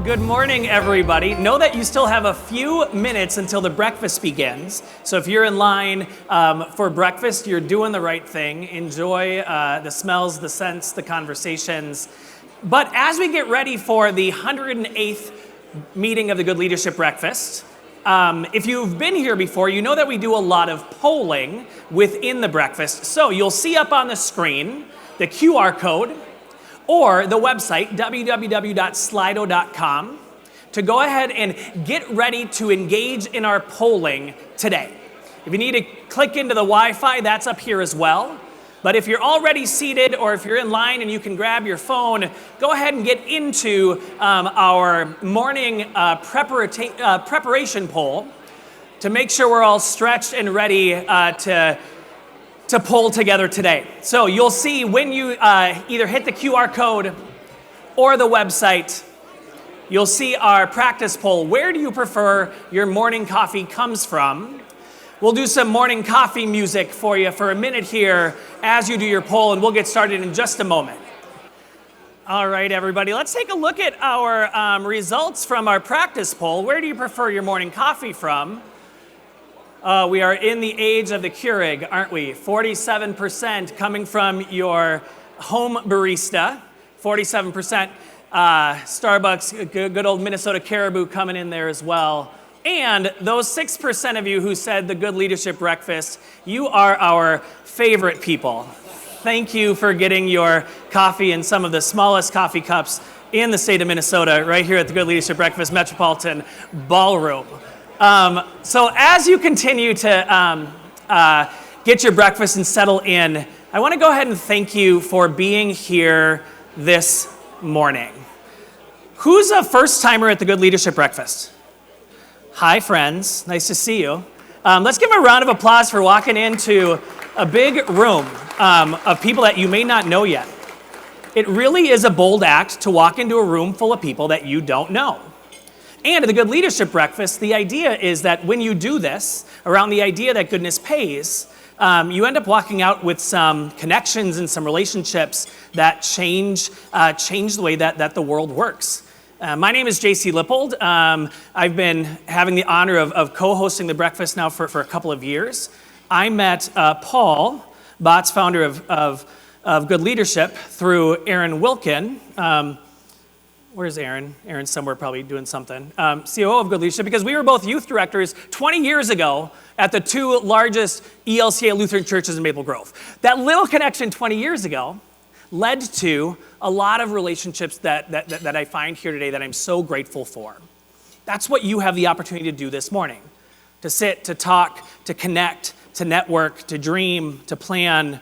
Good morning, everybody. Know that you still have a few minutes until the breakfast begins. So if you're in line for breakfast, you're doing the right thing. Enjoy the smells, the scents, the conversations. But as we get ready for the 108th meeting of the Good Leadership Breakfast, if you've been here before, you know that we do a lot of polling within the breakfast. So you'll see up on the screen the QR code or the website, www.slido.com, to go ahead and get ready to engage in our polling today. If you need to click into the Wi-Fi, that's up here as well. But if you're already seated or if you're in line and you can grab your phone, go ahead and get into our morning preparation poll to make sure we're all stretched and ready to pull together today. So you'll see when you either hit the QR code or the website, you'll see our practice poll. Where do you prefer your morning coffee comes from? We'll do some morning coffee music for you for a minute here as you do your poll, and we'll get started in just a moment. All right, everybody, let's take a look at our results from our practice poll. Where do you prefer your morning coffee from? We are in the age of the Keurig, aren't we? 47% coming from your home barista, 47% Starbucks, good old Minnesota Caribou coming in there as well. And those 6% of you who said the Good Leadership Breakfast, you are our favorite people. Thank you for getting your coffee in some of the smallest coffee cups in the state of Minnesota, right here at the Good Leadership Breakfast Metropolitan Ballroom. So as you continue to get your breakfast and settle in, I want to go ahead and thank you for being here this morning. Who's a first-timer at the Good Leadership Breakfast? Hi, friends. Nice to see you. Let's give a round of applause for walking into a big room of people that you may not know yet. It really is a bold act to walk into a room full of people that you don't know. And at the Good Leadership Breakfast, the idea is that when you do this, around the idea that goodness pays, you end up walking out with some connections and some relationships that change the way that the world works. My name is J.C. Lippold. I've been having the honor of co-hosting the breakfast now for a couple of years. I met Paul Botts, founder of Good Leadership, through Aaron Wilkin. Where's Aaron? Aaron's somewhere probably doing something. COO of Good Leadership, because we were both youth directors 20 years ago at the two largest ELCA Lutheran churches in Maple Grove. That little connection 20 years ago led to a lot of relationships that I find here today that I'm so grateful for. That's what you have the opportunity to do this morning. To sit, to talk, to connect, to network, to dream, to plan,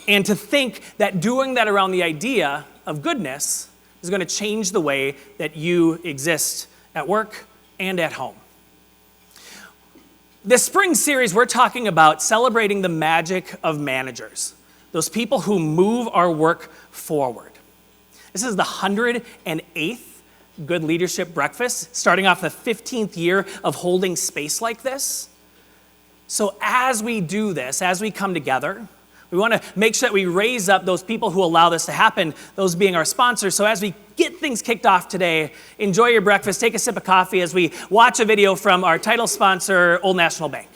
and to think that doing that around the idea of goodness is going to change the way that you exist at work and at home. This spring series, we're talking about celebrating the magic of managers, those people who move our work forward. This is the 108th Good Leadership Breakfast, starting off the 15th year of holding space like this. So as we do this, as we come together, we want to make sure that we raise up those people who allow this to happen, those being our sponsors. So as we get things kicked off today, enjoy your breakfast, take a sip of coffee as we watch a video from our title sponsor, Old National Bank.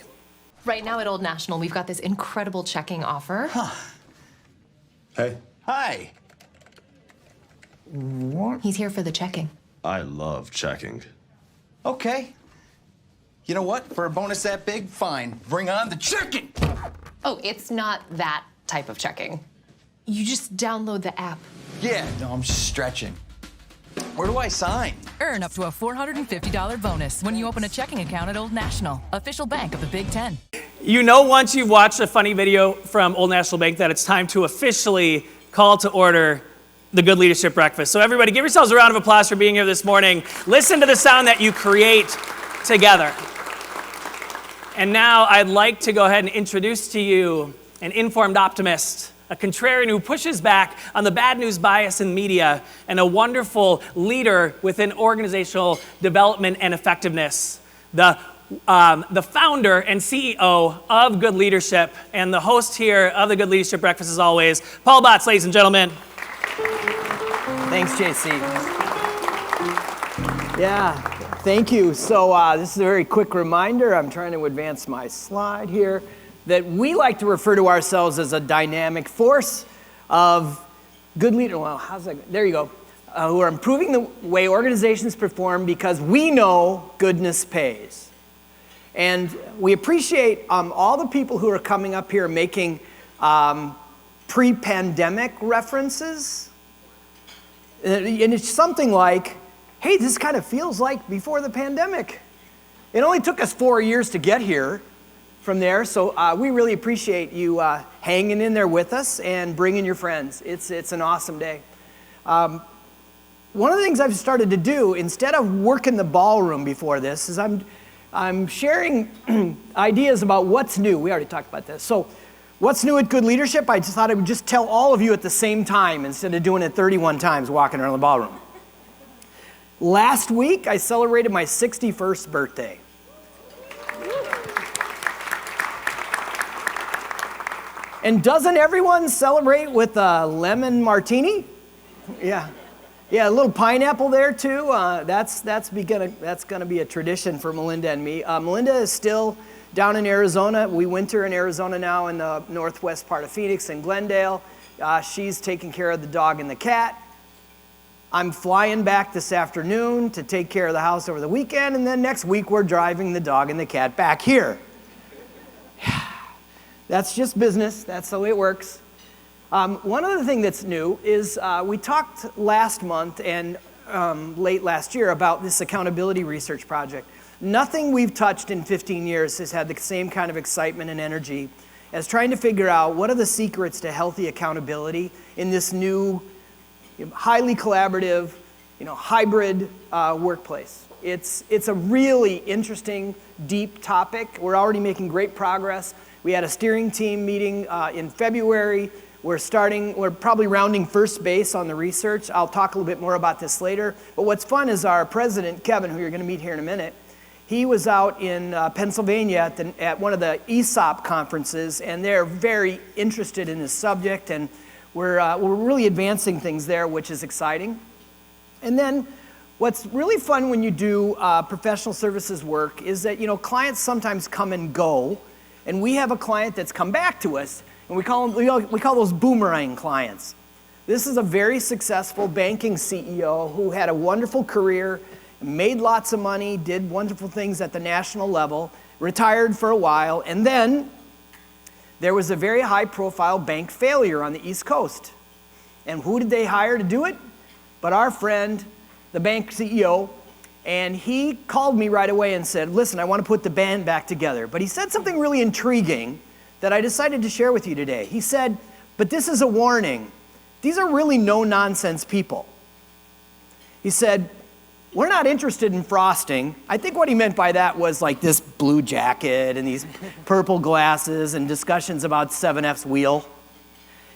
Right now at Old National, we've got this incredible checking offer. Hey. Hi. What? He's here for the checking. I love checking. Okay. You know what? For a bonus that big, fine. Bring on the checking. Oh, it's not that type of checking. You just download the app. Yeah, no, I'm stretching. Where do I sign? Earn up to a $450 bonus when you open a checking account at Old National, official bank of the Big Ten. You know once you've watched a funny video from Old National Bank that it's time to officially call to order the Good Leadership Breakfast. So everybody, give yourselves a round of applause for being here this morning. Listen to the sound that you create together. And now I'd like to go ahead and introduce to you an informed optimist, a contrarian who pushes back on the bad news bias in media, and a wonderful leader within organizational development and effectiveness. The founder and CEO of Good Leadership and the host here of the Good Leadership Breakfast as always, Paul Botts, ladies and gentlemen. Thanks, JC. Yeah, thank you. So this is a very quick reminder. I'm trying to advance my slide here. That we like to refer to ourselves as a dynamic force of good leaders. Well, how's that? There you go. Who are improving the way organizations perform because we know goodness pays. And we appreciate all the people who are coming up here making pre-pandemic references. And it's something like, hey, this kind of feels like before the pandemic. It only took us 4 years to get here from there, so we really appreciate you hanging in there with us and bringing your friends. It's an awesome day. One of the things I've started to do, instead of working the ballroom before this, is I'm sharing ideas about what's new. We already talked about this. So what's new at Good Leadership? I just thought I would just tell all of you at the same time instead of doing it 31 times walking around the ballroom. Last week, I celebrated my 61st birthday. And doesn't everyone celebrate with a lemon martini? Yeah. Yeah, a little pineapple there too. That's gonna be a tradition for Melinda and me. Melinda is still down in Arizona. We winter in Arizona now in the northwest part of Phoenix and Glendale. She's taking care of the dog and the cat. I'm flying back this afternoon to take care of the house over the weekend, and then next week we're driving the dog and the cat back here. That's just business. That's the way it works. One other thing that's new is we talked last month and late last year about this accountability research project. Nothing we've touched in 15 years has had the same kind of excitement and energy as trying to figure out what are the secrets to healthy accountability in this new, highly collaborative, hybrid workplace. It's a really interesting, deep topic. We're already making great progress. We had a steering team meeting in February. We're probably rounding first base on the research. I'll talk a little bit more about this later. But what's fun is our president, Kevin, who you're going to meet here in a minute, he was out in Pennsylvania at one of the ESOP conferences, and they're very interested in this subject, and we're really advancing things there, which is exciting. And then what's really fun when you do professional services work is that clients sometimes come and go, and we have a client that's come back to us, and we call those boomerang clients. This is a very successful banking CEO who had a wonderful career, made lots of money, did wonderful things at the national level, retired for a while, and then there was a very high-profile bank failure on the East Coast. And who did they hire to do it? But our friend, the bank CEO, and he called me right away and said, listen, I want to put the band back together. But he said something really intriguing that I decided to share with you today. He said, but this is a warning. These are really no-nonsense people. He said, we're not interested in frosting. I think what he meant by that was like this blue jacket and these purple glasses and discussions about 7F's wheel.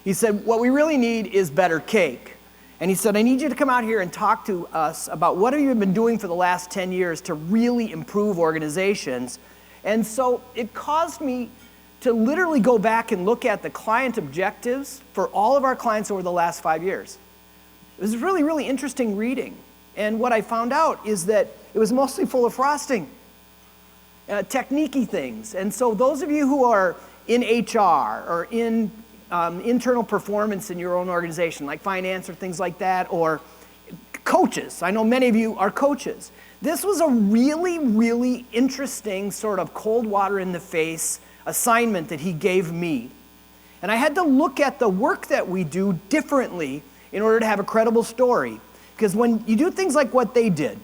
He said, what we really need is better cake. And he said, I need you to come out here and talk to us about what have you been doing for the last 10 years to really improve organizations. And so it caused me to literally go back and look at the client objectives for all of our clients over the last 5 years. It was really, really interesting reading. And what I found out is that it was mostly full of frosting, technique-y things. And so those of you who are in HR or in internal performance in your own organization, like finance or things like that, or coaches. I know many of you are coaches. This was a really, really interesting sort of cold water in the face assignment that he gave me. And I had to look at the work that we do differently in order to have a credible story. Because when you do things like what they did,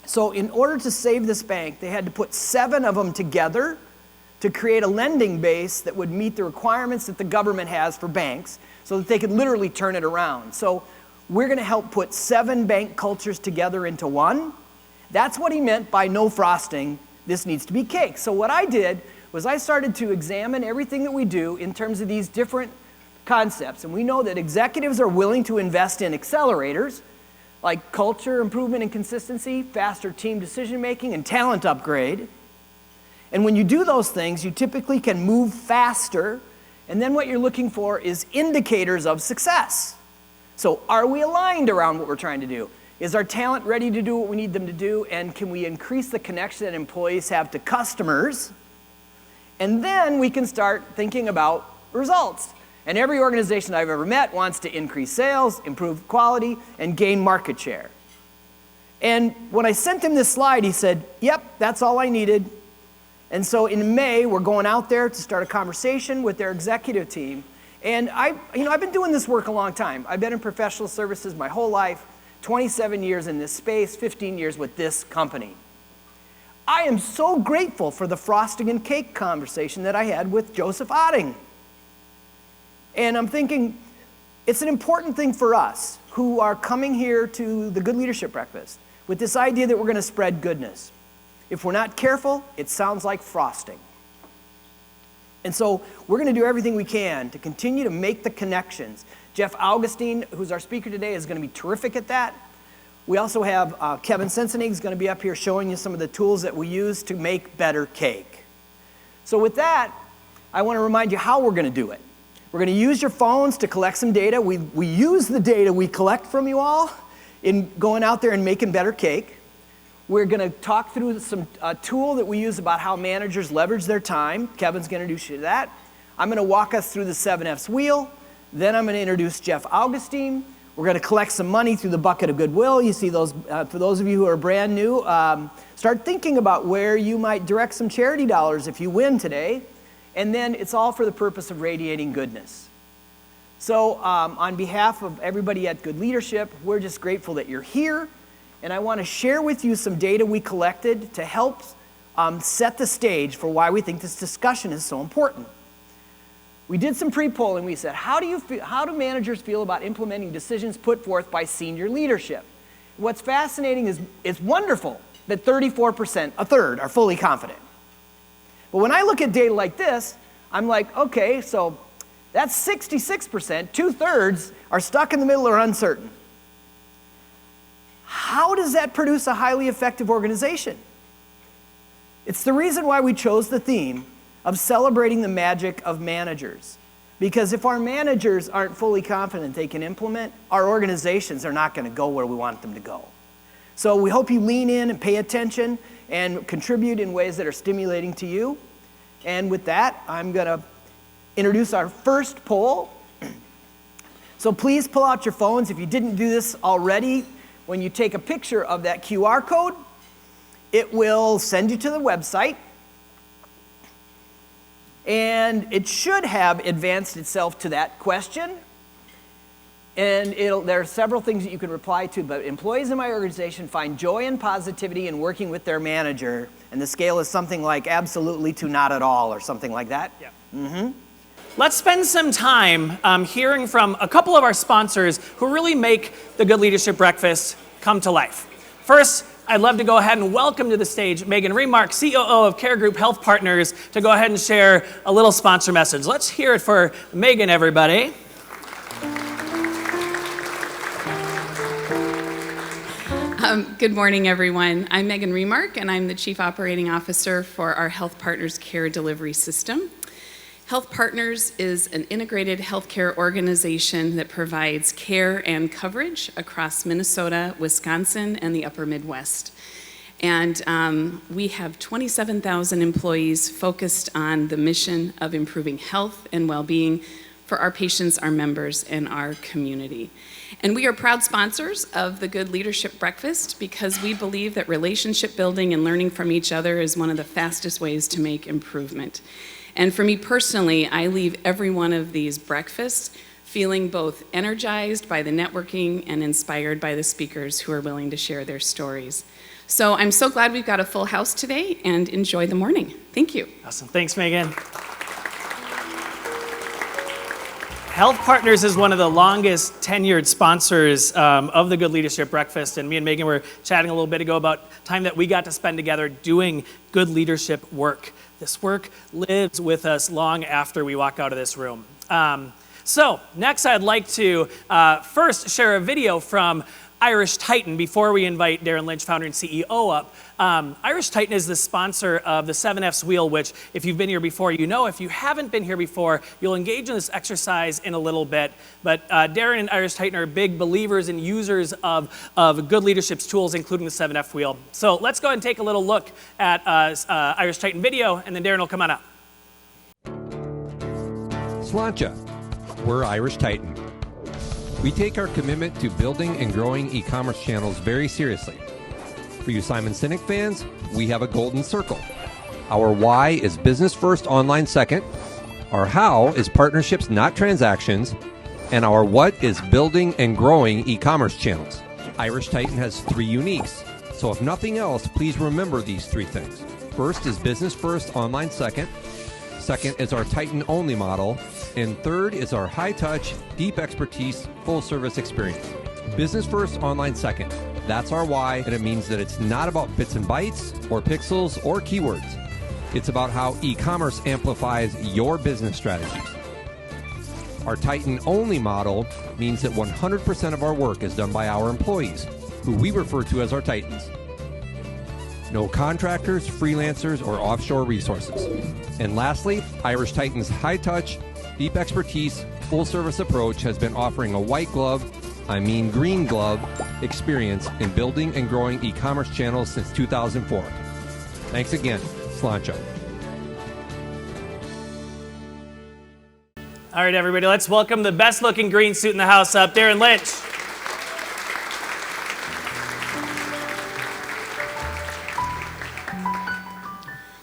so in order to save this bank, they had to put 7 of them together to create a lending base that would meet the requirements that the government has for banks so that they could literally turn it around. So we're going to help put 7 bank cultures together into one. That's what he meant by no frosting. This needs to be cake. So what I did was I started to examine everything that we do in terms of these different concepts. And we know that executives are willing to invest in accelerators like culture improvement and consistency, faster team decision making, and talent upgrade. And when you do those things, you typically can move faster, and then what you're looking for is indicators of success. So are we aligned around what we're trying to do? Is our talent ready to do what we need them to do? And can we increase the connection that employees have to customers? And then we can start thinking about results. And every organization I've ever met wants to increase sales, improve quality, and gain market share. And when I sent him this slide, he said, yep, that's all I needed. And so in May, we're going out there to start a conversation with their executive team. And I've been doing this work a long time. I've been in professional services my whole life, 27 years in this space, 15 years with this company. I am so grateful for the frosting and cake conversation that I had with Joseph Otting. And I'm thinking, it's an important thing for us who are coming here to the Good Leadership Breakfast with this idea that we're going to spread goodness. If we're not careful, it sounds like frosting. And so we're going to do everything we can to continue to make the connections. Jeff Augustin, who's our speaker today, is going to be terrific at that. We also have Kevin Sensenig is going to be up here showing you some of the tools that we use to make better cake. So with that, I want to remind you how we're going to do it. We're going to use your phones to collect some data. We use the data we collect from you all in going out there and making better cake. We're going to talk through some tool that we use about how managers leverage their time. Kevin's going to introduce you to that. I'm going to walk us through the 7F's wheel. Then I'm going to introduce Jeff Augustin. We're going to collect some money through the bucket of goodwill. You see those, for those of you who are brand new, start thinking about where you might direct some charity dollars if you win today. And then it's all for the purpose of radiating goodness. So on behalf of everybody at Good Leadership, we're just grateful that you're here. And I want to share with you some data we collected to help set the stage for why we think this discussion is so important. We did some pre-polling. We said, how do managers feel about implementing decisions put forth by senior leadership? What's fascinating is it's wonderful that 34%, a third, are fully confident. But when I look at data like this, I'm like, okay, so that's 66%, 2/3 are stuck in the middle or uncertain. How does that produce a highly effective organization? It's the reason why we chose the theme of celebrating the magic of managers. Because if our managers aren't fully confident they can implement, our organizations are not going to go where we want them to go. So we hope you lean in and pay attention and contribute in ways that are stimulating to you. And with that, I'm going to introduce our first poll. So please pull out your phones. If you didn't do this already, when you take a picture of that QR code, it will send you to the website. And it should have advanced itself to that question. And there are several things that you can reply to, but employees in my organization find joy and positivity in working with their manager. And the scale is something like absolutely to not at all or something like that. Yeah. Mm-hmm. Let's spend some time hearing from a couple of our sponsors who really make the Good Leadership Breakfast come to life. First, I'd love to go ahead and welcome to the stage Megan Remark, COO of Care Group Health Partners, to go ahead and share a little sponsor message. Let's hear it for Megan, everybody. Good morning, everyone. I'm Megan Remark, and I'm the Chief Operating Officer for our Health Partners Care Delivery System. Health Partners is an integrated healthcare organization that provides care and coverage across Minnesota, Wisconsin, and the upper Midwest. And we have 27,000 employees focused on the mission of improving health and well-being for our patients, our members, and our community. And we are proud sponsors of the Good Leadership Breakfast because we believe that relationship building and learning from each other is one of the fastest ways to make improvement. And for me personally, I leave every one of these breakfasts feeling both energized by the networking and inspired by the speakers who are willing to share their stories. So I'm so glad we've got a full house today, and enjoy the morning. Thank you. Awesome. Thanks, Megan. Health Partners is one of the longest tenured sponsors of the Good Leadership Breakfast, and me and Megan were chatting a little bit ago about time that we got to spend together doing good leadership work. This work lives with us long after we walk out of this room. So next I'd like to first share a video from Irish Titan, before we invite Darren Lynch, founder and CEO, up. Irish Titan is the sponsor of the 7F's wheel, which if you've been here before, you know. If you haven't been here before, you'll engage in this exercise in a little bit. But Darren and Irish Titan are big believers and users of good leadership's tools, including the 7F wheel. So let's go ahead and take a little look at Irish Titan video, and then Darren will come on up. Sláinte. We're Irish Titan. We take our commitment to building and growing e-commerce channels very seriously. For you Simon Sinek fans, we have a golden circle. Our why is business first, online second. Our how is partnerships, not transactions. And our what is building and growing e-commerce channels. Irish Titan has 3 uniques. So if nothing else, please remember these 3 things. First is business first, online second. Second is our Titan only model. And third is our high touch, deep expertise, full service experience. Business first, online second. That's our why, and it means that it's not about bits and bytes or pixels or keywords. It's about how e-commerce amplifies your business strategies. Our Titan only model means that 100% of our work is done by our employees, who we refer to as our Titans. No contractors, freelancers, or offshore resources. And lastly, Irish Titan's high-touch, deep expertise, full-service approach has been offering a white glove, green glove, experience in building and growing e-commerce channels since 2004. Thanks again. Sláinte. All right, everybody, let's welcome the best-looking green suit in the house up, Darren Lynch.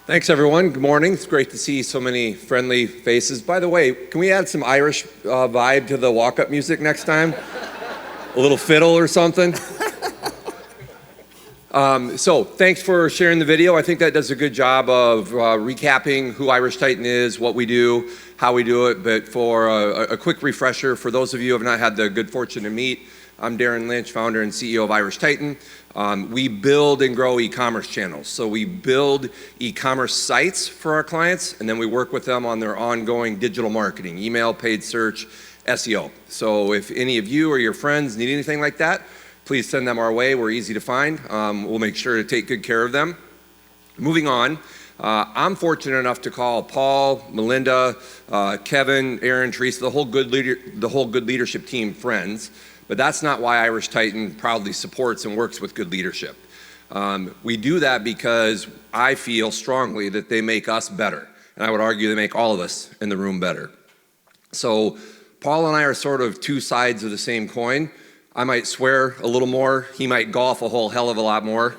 Thanks, everyone. Good morning. It's great to see so many friendly faces. By the way, can we add some Irish vibe to the walk-up music next time? A little fiddle or something? So thanks for sharing the video. I think that does a good job of recapping who Irish Titan is, what we do, how we do it. But for a quick refresher, for those of you who have not had the good fortune to meet, I'm Darren Lynch, founder and CEO of Irish Titan. We build and grow e-commerce channels. So we build e-commerce sites for our clients, and then we work with them on their ongoing digital marketing, email, paid search, SEO. So if any of you or your friends need anything like that, please send them our way. We're easy to find. We'll make sure to take good care of them. Moving on, I'm fortunate enough to call Paul, Melinda, Kevin, Aaron, Teresa, the whole good leadership team friends. But that's not why Irish Titan proudly supports and works with good leadership. We do that because I feel strongly that they make us better. And I would argue they make all of us in the room better. So Paul and I are sort of 2 sides of the same coin. I might swear a little more. He might golf a whole hell of a lot more.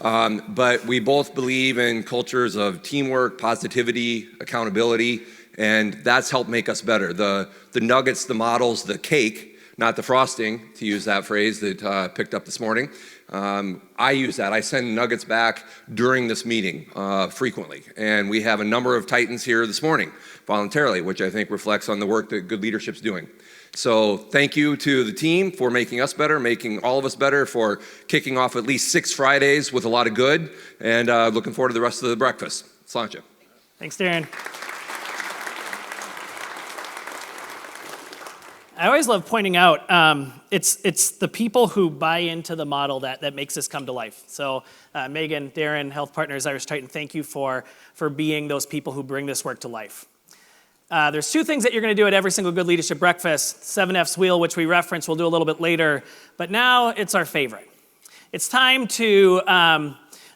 But we both believe in cultures of teamwork, positivity, accountability, and that's helped make us better. The nuggets, the models, the cake, not the frosting, to use that phrase that picked up this morning. I use that. I send nuggets back during this meeting frequently. And we have a number of Titans here this morning voluntarily, which I think reflects on the work that good leadership's doing. So thank you to the team for making us better, making all of us better, for kicking off at least 6 Fridays with a lot of good, and looking forward to the rest of the breakfast. Sláinte. Thanks, Darren. I always love pointing out, it's the people who buy into the model that makes this come to life. So Megan, Darren, Health Partners, Irish Titan, thank you for being those people who bring this work to life. There's 2 things that you're going to do at every single Good Leadership Breakfast. 7F's wheel, which we reference, we'll do a little bit later. But now it's our favorite. It's time to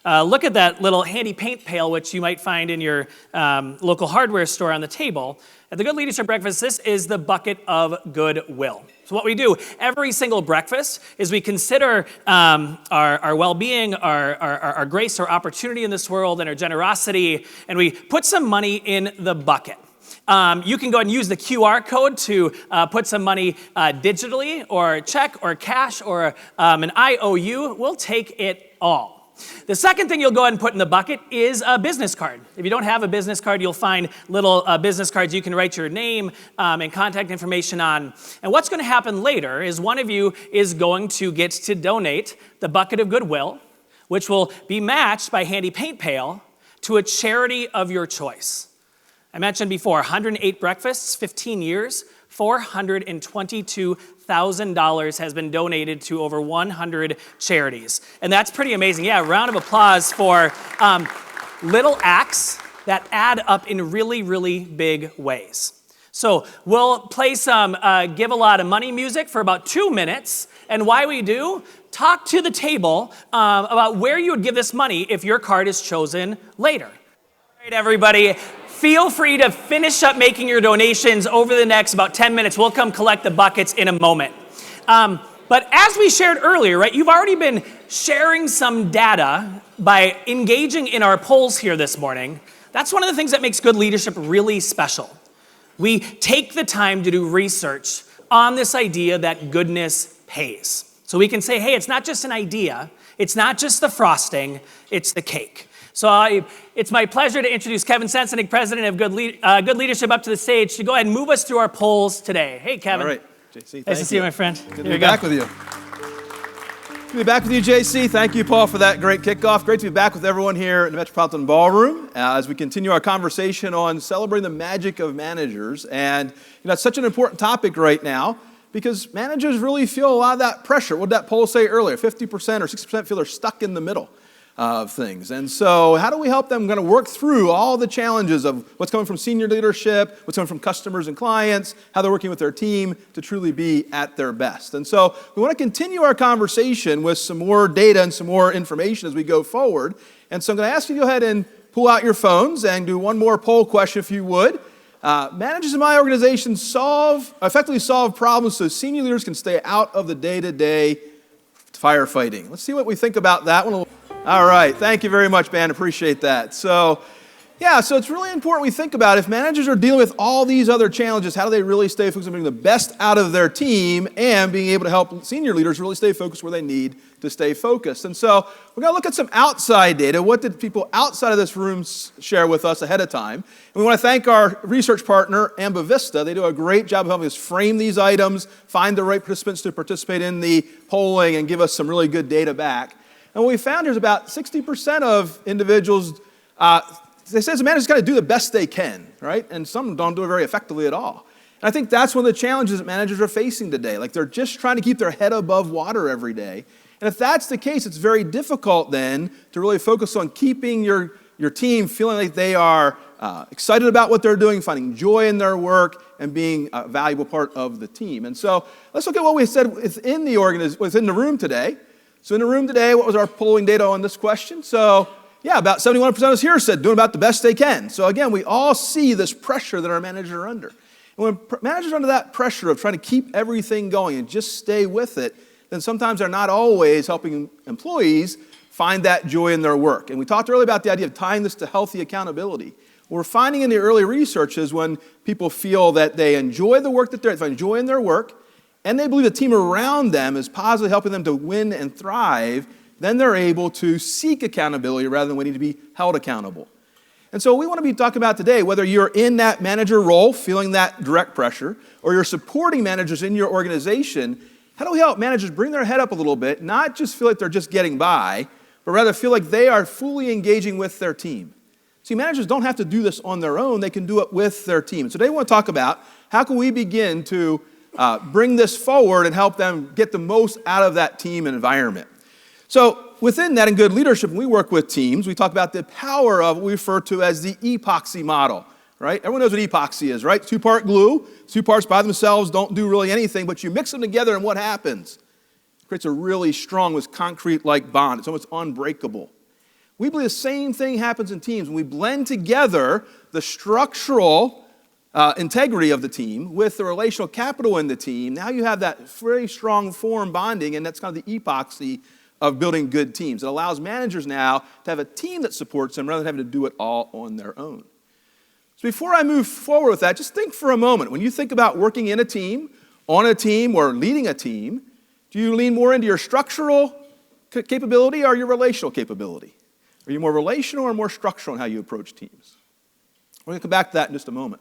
look at that little handy paint pail, which you might find in your local hardware store on the table. At the Good Leadership Breakfast, this is the bucket of goodwill. So what we do every single breakfast is we consider our well-being, our grace, our opportunity in this world, and our generosity, and we put some money in the bucket. You can go and use the QR code to put some money digitally, or check, or cash, or an IOU. We'll take it all. The second thing you'll go ahead and put in the bucket is a business card. If you don't have a business card, you'll find little business cards you can write your name and contact information on. And what's going to happen later is one of you is going to get to donate the bucket of goodwill, which will be matched by Handy Paint Pail, to a charity of your choice. I mentioned before, 108 breakfasts, 15 years, $422,000 has been donated to over 100 charities. And that's pretty amazing. Yeah, a round of applause for little acts that add up in really, really big ways. So we'll play some Give a Lot of Money music for about 2 minutes. And why we do, talk to the table about where you would give this money if your card is chosen later. All right, everybody, feel free to finish up making your donations over the next about 10 minutes. We'll come collect the buckets in a moment. But as we shared earlier, right, you've already been sharing some data by engaging in our polls here this morning. That's one of the things that makes good leadership really special. We take the time to do research on this idea that goodness pays. So we can say, hey, it's not just an idea, it's not just the frosting, it's the cake. So it's my pleasure to introduce Kevin Sensenig, President of Good Leadership, up to the stage to go ahead and move us through our polls today. Hey, Kevin. All right, JC, nice to see you, my friend. Good to be back with you. Good to be back with you, JC. Thank you, Paul, for that great kickoff. Great to be back with everyone here in the Metropolitan Ballroom as we continue our conversation on celebrating the magic of managers. And it's such an important topic right now because managers really feel a lot of that pressure. What did that poll say earlier? 50% or 60% feel they're stuck in the middle of things. And so how do we help them kind of work through all the challenges of what's coming from senior leadership, what's coming from customers and clients, how they're working with their team to truly be at their best? And so we want to continue our conversation with some more data and some more information as we go forward. And so I'm going to ask you to go ahead and pull out your phones and do one more poll question if you would. Managers in my organization effectively solve problems so senior leaders can stay out of the day-to-day firefighting. Let's see what we think about that one. All right, thank you very much, Ben. Appreciate that. So it's really important we think about if managers are dealing with all these other challenges, how do they really stay focused on bringing the best out of their team and being able to help senior leaders really stay focused where they need to stay focused. And so we're going to look at some outside data. What did people outside of this room share with us ahead of time? And we want to thank our research partner, Ambivista. They do a great job of helping us frame these items, find the right participants to participate in the polling, and give us some really good data back. And what we found is about 60% of individuals, they say as a manager's got to do the best they can, right? And some don't do it very effectively at all. And I think that's one of the challenges that managers are facing today. Like they're just trying to keep their head above water every day. And if that's the case, it's very difficult then to really focus on keeping your team feeling like they are excited about what they're doing, finding joy in their work, and being a valuable part of the team. And so let's look at what we said within the room today. So in the room today, what was our polling data on this question? So yeah, about 71% of us here said doing about the best they can. So again, we all see this pressure that our managers are under. And when managers are under that pressure of trying to keep everything going and just stay with it, then sometimes they're not always helping employees find that joy in their work. And we talked earlier about the idea of tying this to healthy accountability. What we're finding in the early research is when people feel that they enjoy the work they find joy in their work, and they believe the team around them is positively helping them to win and thrive, then they're able to seek accountability rather than waiting to be held accountable. And so we want to be talking about today, whether you're in that manager role, feeling that direct pressure, or you're supporting managers in your organization, how do we help managers bring their head up a little bit, not just feel like they're just getting by, but rather feel like they are fully engaging with their team? See, managers don't have to do this on their own. They can do it with their team. So today we want to talk about how can we begin to bring this forward and help them get the most out of that team and environment. So within that, in good leadership, when we work with teams, we talk about the power of what we refer to as the epoxy model, right? Everyone knows what epoxy is, right? 2-part glue. 2 parts by themselves don't do really anything, but you mix them together and what happens? It creates a really strong, with concrete-like bond. It's almost unbreakable. We believe the same thing happens in teams. When we blend together the structural integrity of the team with the relational capital in the team, now you have that very strong form bonding, and that's kind of the epoxy of building good teams. It allows managers now to have a team that supports them rather than having to do it all on their own. So before I move forward with that, just think for a moment. When you think about working in a team, on a team, or leading a team, do you lean more into your structural capability or your relational capability? Are you more relational or more structural in how you approach teams? We're going to come back to that in just a moment.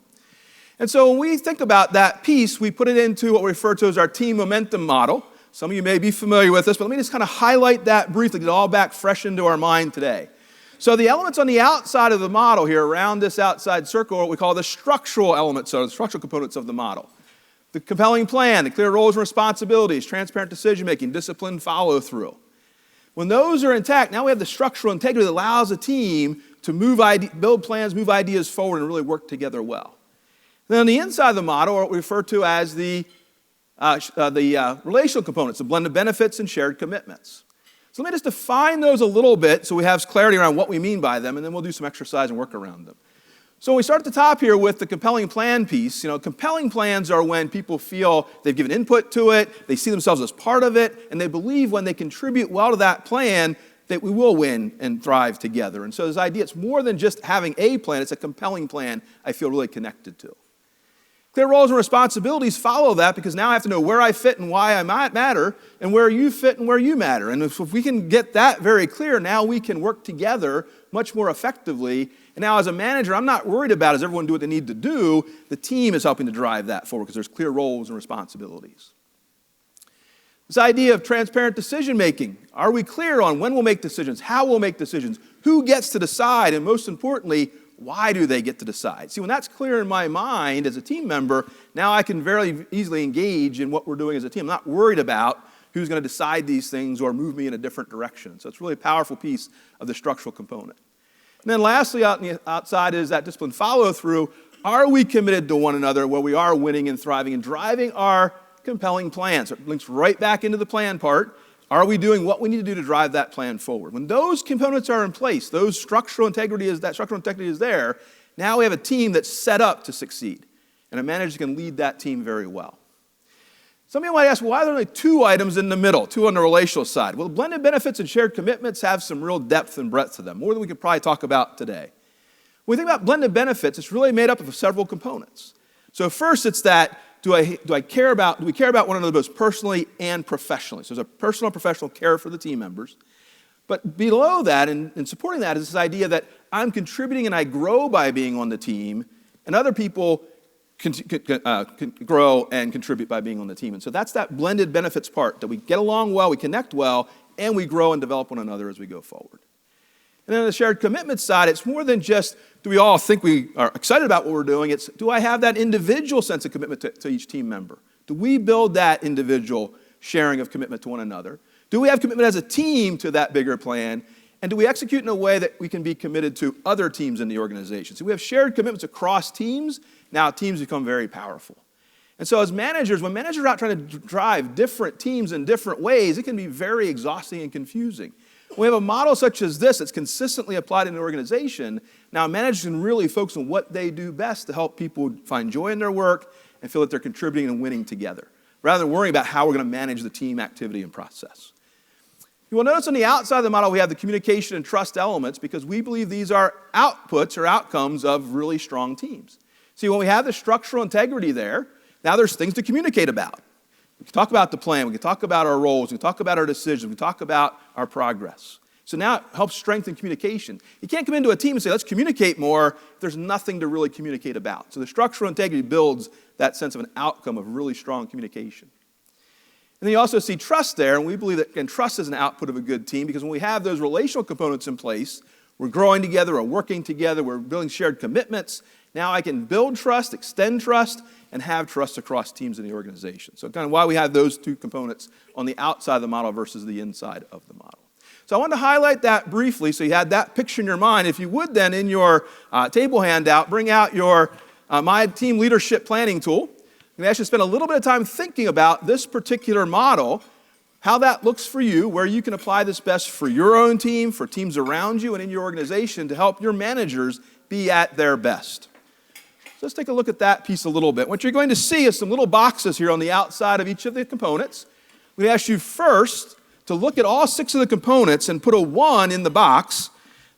And so when we think about that piece, we put it into what we refer to as our team momentum model. Some of you may be familiar with this, but let me just kind of highlight that briefly, get it all back fresh into our mind today. So the elements on the outside of the model here, around this outside circle, are what we call the structural elements, or the structural components of the model. The compelling plan, the clear roles and responsibilities, transparent decision-making, disciplined follow-through. When those are intact, now we have the structural integrity that allows a team to build plans, move ideas forward, and really work together well. Then on the inside of the model are what we refer to as the relational components, the blend of benefits and shared commitments. So let me just define those a little bit so we have clarity around what we mean by them, and then we'll do some exercise and work around them. So we start at the top here with the compelling plan piece. Compelling plans are when people feel they've given input to it, they see themselves as part of it, and they believe when they contribute well to that plan that we will win and thrive together. And so this idea, it's more than just having a plan, it's a compelling plan I feel really connected to. Clear roles and responsibilities follow that, because now I have to know where I fit and why I might matter, and where you fit and where you matter. And if we can get that very clear, now we can work together much more effectively. And now as a manager, I'm not worried about, does everyone do what they need to do? The team is helping to drive that forward, because there's clear roles and responsibilities. This idea of transparent decision making. Are we clear on when we'll make decisions, how we'll make decisions, who gets to decide, and most importantly, why do they get to decide? See, when that's clear in my mind as a team member, now I can very easily engage in what we're doing as a team. I'm not worried about who's going to decide these things or move me in a different direction. So it's really a powerful piece of the structural component. And then lastly, out on the outside is that disciplined follow-through. Are we committed to one another where we are winning and thriving and driving our compelling plans? So it links right back into the plan part. Are we doing what we need to do to drive that plan forward? When those components are in place, that structural integrity is there, now we have a team that's set up to succeed. And a manager can lead that team very well. Some of you might ask, why are there only 2 items in the middle, 2 on the relational side? Well, blended benefits and shared commitments have some real depth and breadth to them, more than we could probably talk about today. When we think about blended benefits, it's really made up of several components. So first, it's that do we care about one another both personally and professionally? So there's a personal and professional care for the team members. But below that, and supporting that, is this idea that I'm contributing and I grow by being on the team, and other people can grow and contribute by being on the team. And so that's that blended benefits part, that we get along well, we connect well, and we grow and develop one another as we go forward. And then on the shared commitment side, it's more than just do we all think we are excited about what we're doing, it's do I have that individual sense of commitment to each team member? Do we build that individual sharing of commitment to one another? Do we have commitment as a team to that bigger plan? And do we execute in a way that we can be committed to other teams in the organization? So we have shared commitments across teams. Now teams become very powerful. And so as managers, when managers are out trying to drive different teams in different ways, it can be very exhausting and confusing. When we have a model such as this that's consistently applied in an organization, now managers can really focus on what they do best to help people find joy in their work and feel that they're contributing and winning together, rather than worrying about how we're going to manage the team activity and process. You will notice on the outside of the model we have the communication and trust elements, because we believe these are outputs or outcomes of really strong teams. See, when we have the structural integrity there, now there's things to communicate about. We can talk about the plan, we can talk about our roles, we can talk about our decisions, we can talk about our progress. So now it helps strengthen communication. You can't come into a team and say, let's communicate more, if there's nothing to really communicate about. So the structural integrity builds that sense of an outcome of really strong communication. And then you also see trust there, and we believe that again, trust is an output of a good team, because when we have those relational components in place, we're growing together, we're working together, we're building shared commitments. Now I can build trust, extend trust, and have trust across teams in the organization. So kind of why we have those 2 components on the outside of the model versus the inside of the model. So I wanted to highlight that briefly so you had that picture in your mind. If you would then, in your table handout, bring out your My Team Leadership Planning tool. I'm going to actually spend a little bit of time thinking about this particular model, how that looks for you, where you can apply this best for your own team, for teams around you, and in your organization to help your managers be at their best. So let's take a look at that piece a little bit. What you're going to see is some little boxes here on the outside of each of the components. We ask you first to look at all 6 of the components and put a 1 in the box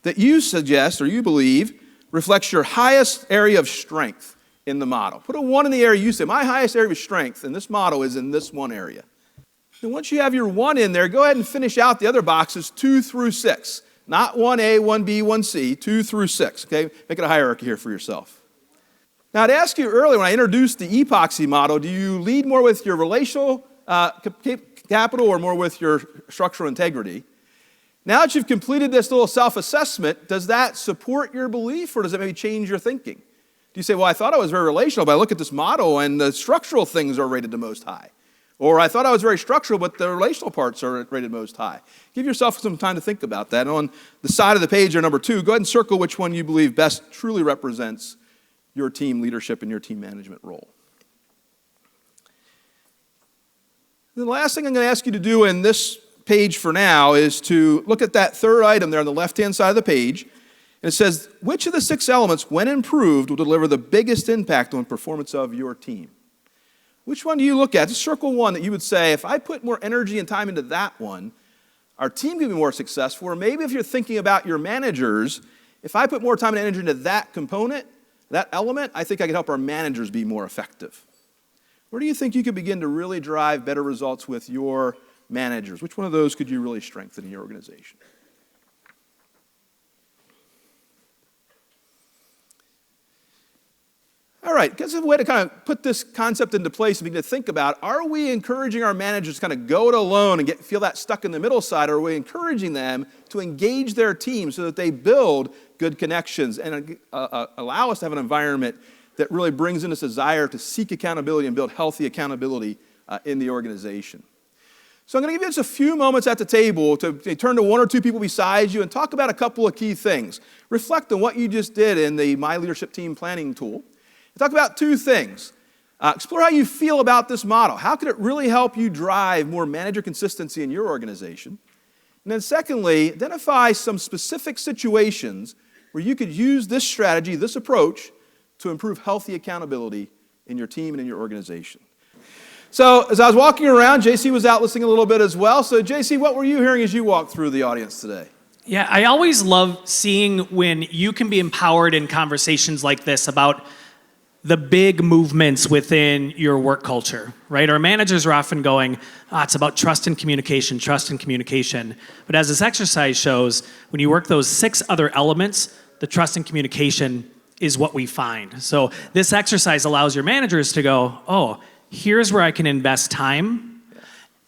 that you suggest or you believe reflects your highest area of strength in the model. Put a 1 in the area you say, my highest area of strength in this model is in this one area. And once you have your 1 in there, go ahead and finish out the other boxes 2 through 6. Not 1A, 1B, 1C, 2 through 6. Okay? Make it a hierarchy here for yourself. Now, I'd ask you earlier when I introduced the epoxy model, do you lead more with your relational capital or more with your structural integrity? Now that you've completed this little self-assessment, does that support your belief or does it maybe change your thinking? Do you say, well, I thought I was very relational, but I look at this model and the structural things are rated the most high? Or I thought I was very structural, but the relational parts are rated most high. Give yourself some time to think about that. And on the side of the page, or number 2, go ahead and circle which one you believe best truly represents your team leadership and your team management role. The last thing I'm going to ask you to do in this page for now is to look at that third item there on the left-hand side of the page. And it says, which of the 6 elements, when improved, will deliver the biggest impact on performance of your team? Which one do you look at? Just circle one that you would say, if I put more energy and time into that one, our team can be more successful. Or maybe if you're thinking about your managers, if I put more time and energy into that component, that element, I think I can help our managers be more effective. Where do you think you could begin to really drive better results with your managers? Which one of those could you really strengthen in your organization? All right, that's a way to kind of put this concept into place and begin to think about, are we encouraging our managers to kind of go it alone and feel that stuck in the middle side, or are we encouraging them to engage their team so that they build good connections and allow us to have an environment that really brings in this desire to seek accountability and build healthy accountability in the organization? So I'm going to give you just a few moments at the table to turn to 1 or 2 people beside you and talk about a couple of key things. Reflect on what you just did in the My Leadership Team Planning tool. Talk about 2 things. Explore how you feel about this model. How could it really help you drive more manager consistency in your organization? And then secondly, identify some specific situations where you could use this strategy, this approach, to improve healthy accountability in your team and in your organization. So as I was walking around, JC was out listening a little bit as well. So JC, what were you hearing as you walked through the audience today? Yeah, I always love seeing when you can be empowered in conversations like this about the big movements within your work culture, right? Our managers are often going, it's about trust and communication, trust and communication. But as this exercise shows, when you work those 6 other elements, the trust and communication is what we find. So this exercise allows your managers to go, oh, here's where I can invest time,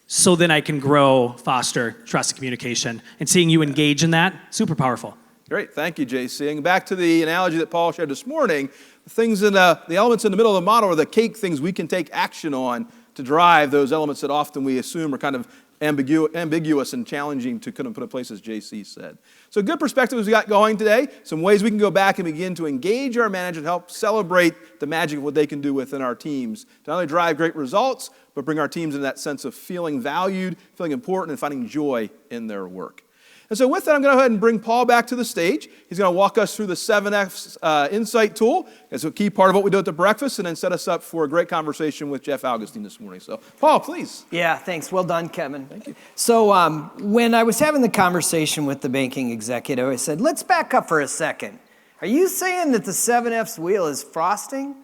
so then I can grow, foster trust and communication. And seeing you engage in that, super powerful. Great, thank you, JC. And back to the analogy that Paul shared this morning, the elements in the middle of the model are the cake things we can take action on to drive those elements that often we assume are kind of ambiguous and challenging to kind of put in place, as JC said. So good perspectives we got going today, some ways we can go back and begin to engage our manager and help celebrate the magic of what they can do within our teams to not only drive great results, but bring our teams into that sense of feeling valued, feeling important, and finding joy in their work. And so with that, I'm going to go ahead and bring Paul back to the stage. He's going to walk us through the 7F's Insight tool. It's a key part of what we do at the breakfast, and then set us up for a great conversation with Jeff Augustin this morning. So, Paul, please. Yeah, thanks. Well done, Kevin. Thank you. So when I was having the conversation with the banking executive, I said, let's back up for a second. Are you saying that the 7F's wheel is frosting?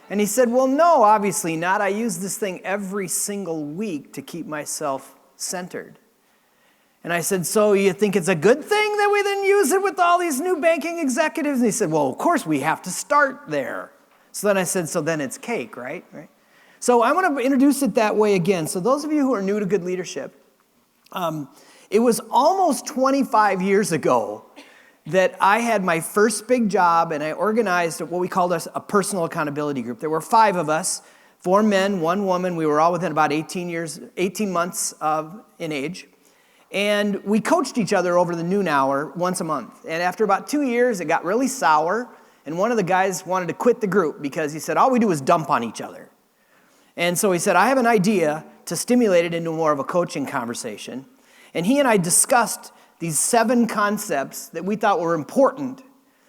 And he said, well, no, obviously not. I use this thing every single week to keep myself centered. And I said, so you think it's a good thing that we then use it with all these new banking executives? And he said, well, of course we have to start there. So then I said, so then it's cake, right? So I want to introduce it that way again. So those of you who are new to good leadership, it was almost 25 years ago that I had my first big job, and I organized what we called a personal accountability group. There were 5 of us, 4 men, 1 woman. We were all within about 18 months in age. And we coached each other over the noon hour once a month. And after about 2 years, it got really sour. And one of the guys wanted to quit the group because he said, all we do is dump on each other. And so he said, I have an idea to stimulate it into more of a coaching conversation. And he and I discussed these 7 concepts that we thought were important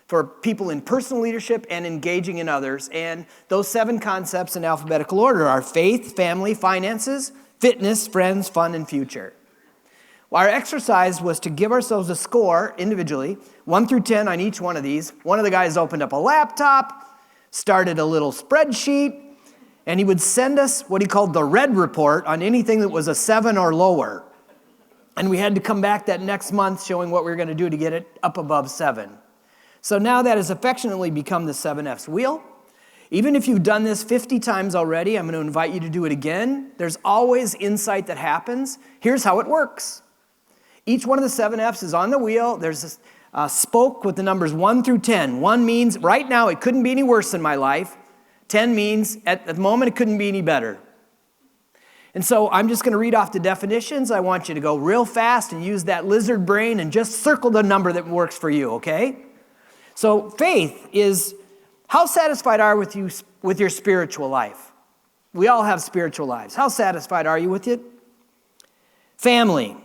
for people in personal leadership and engaging in others. And those 7 concepts in alphabetical order are faith, family, finances, fitness, friends, fun, and future. Our exercise was to give ourselves a score individually, 1 through 10 on each one of these. One of the guys opened up a laptop, started a little spreadsheet, and he would send us what he called the red report on anything that was a 7 or lower. And we had to come back that next month showing what we were going to do to get it up above 7. So now that has affectionately become the 7F's wheel. Even if you've done this 50 times already, I'm going to invite you to do it again. There's always insight that happens. Here's how it works. Each one of the 7 F's is on the wheel. There's a spoke with the numbers 1 through 10. 1 means right now it couldn't be any worse in my life. 10 means at the moment it couldn't be any better. And so I'm just going to read off the definitions. I want you to go real fast and use that lizard brain and just circle the number that works for you, okay? So faith is, how satisfied are you with your spiritual life? We all have spiritual lives. How satisfied are you with it? Family.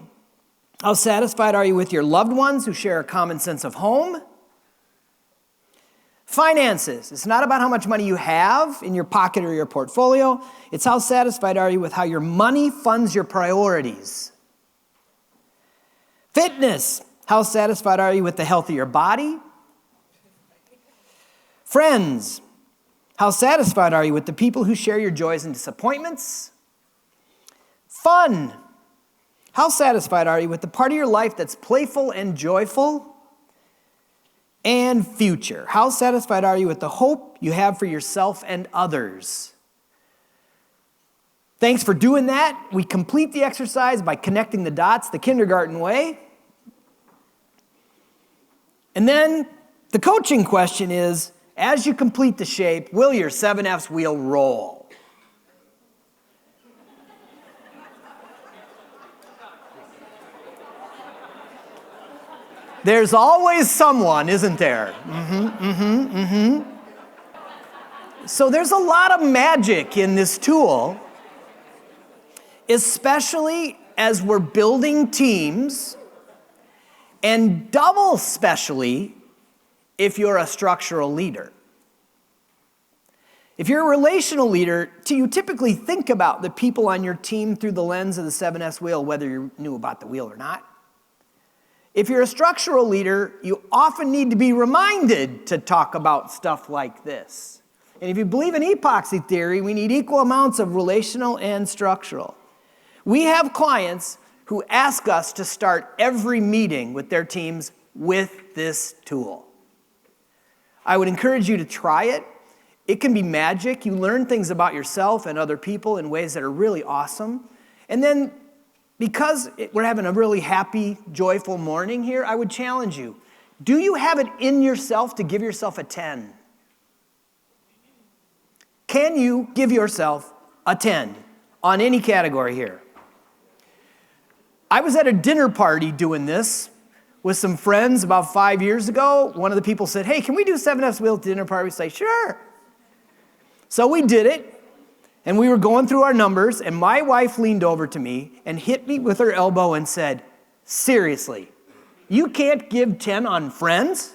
How satisfied are you with your loved ones who share a common sense of home? Finances. It's not about how much money you have in your pocket or your portfolio. It's how satisfied are you with how your money funds your priorities. Fitness. How satisfied are you with the health of your body? Friends. How satisfied are you with the people who share your joys and disappointments? Fun. How satisfied are you with the part of your life that's playful and joyful? And future. How satisfied are you with the hope you have for yourself and others? Thanks for doing that. We complete the exercise by connecting the dots the kindergarten way. And then the coaching question is, as you complete the shape, will your 7 F's wheel roll? There's always someone, isn't there? So there's a lot of magic in this tool, especially as we're building teams, and double especially if you're a structural leader. If you're a relational leader, you typically think about the people on your team through the lens of the 7S wheel, whether you knew about the wheel or not. If you're a structural leader, you often need to be reminded to talk about stuff like this. And if you believe in epoxy theory, we need equal amounts of relational and structural. We have clients who ask us to start every meeting with their teams with this tool. I would encourage you to try it. It can be magic. You learn things about yourself and other people in ways that are really awesome. And then, because we're having a really happy, joyful morning here, I would challenge you. Do you have it in yourself to give yourself a 10? Can you give yourself a 10 on any category here? I was at a dinner party doing this with some friends about 5 years ago. One of the people said, hey, can we do 7F's wheel at the dinner party? We say, sure. So we did it. And we were going through our numbers, and my wife leaned over to me and hit me with her elbow and said, seriously, you can't give 10 on friends?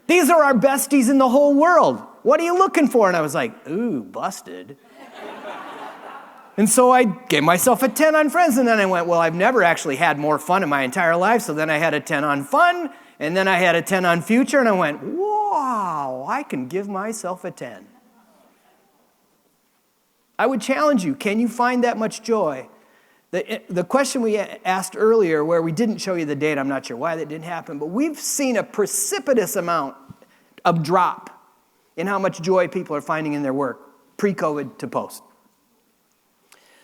These are our besties in the whole world. What are you looking for? And I was like, ooh, busted. And so I gave myself a 10 on friends, and then I went, well, I've never actually had more fun in my entire life, so then I had a 10 on fun, and then I had a 10 on future, and I went, wow, I can give myself a 10. I would challenge you, can you find that much joy? The question we asked earlier, where we didn't show you the data, I'm not sure why that didn't happen, but we've seen a precipitous amount of drop in how much joy people are finding in their work, pre-COVID to post.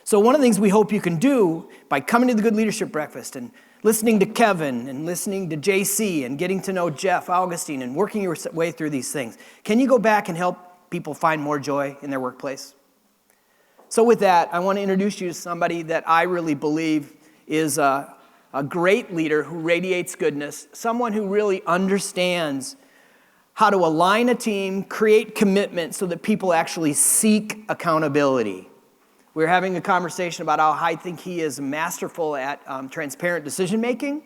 So one of the things we hope you can do by coming to the Good Leadership Breakfast and listening to Kevin and listening to JC and getting to know Jeff, Augustin, and working your way through these things, can you go back and help people find more joy in their workplace? So with that, I want to introduce you to somebody that I really believe is a great leader who radiates goodness, someone who really understands how to align a team, create commitment so that people actually seek accountability. We're having a conversation about how I think he is masterful at transparent decision making.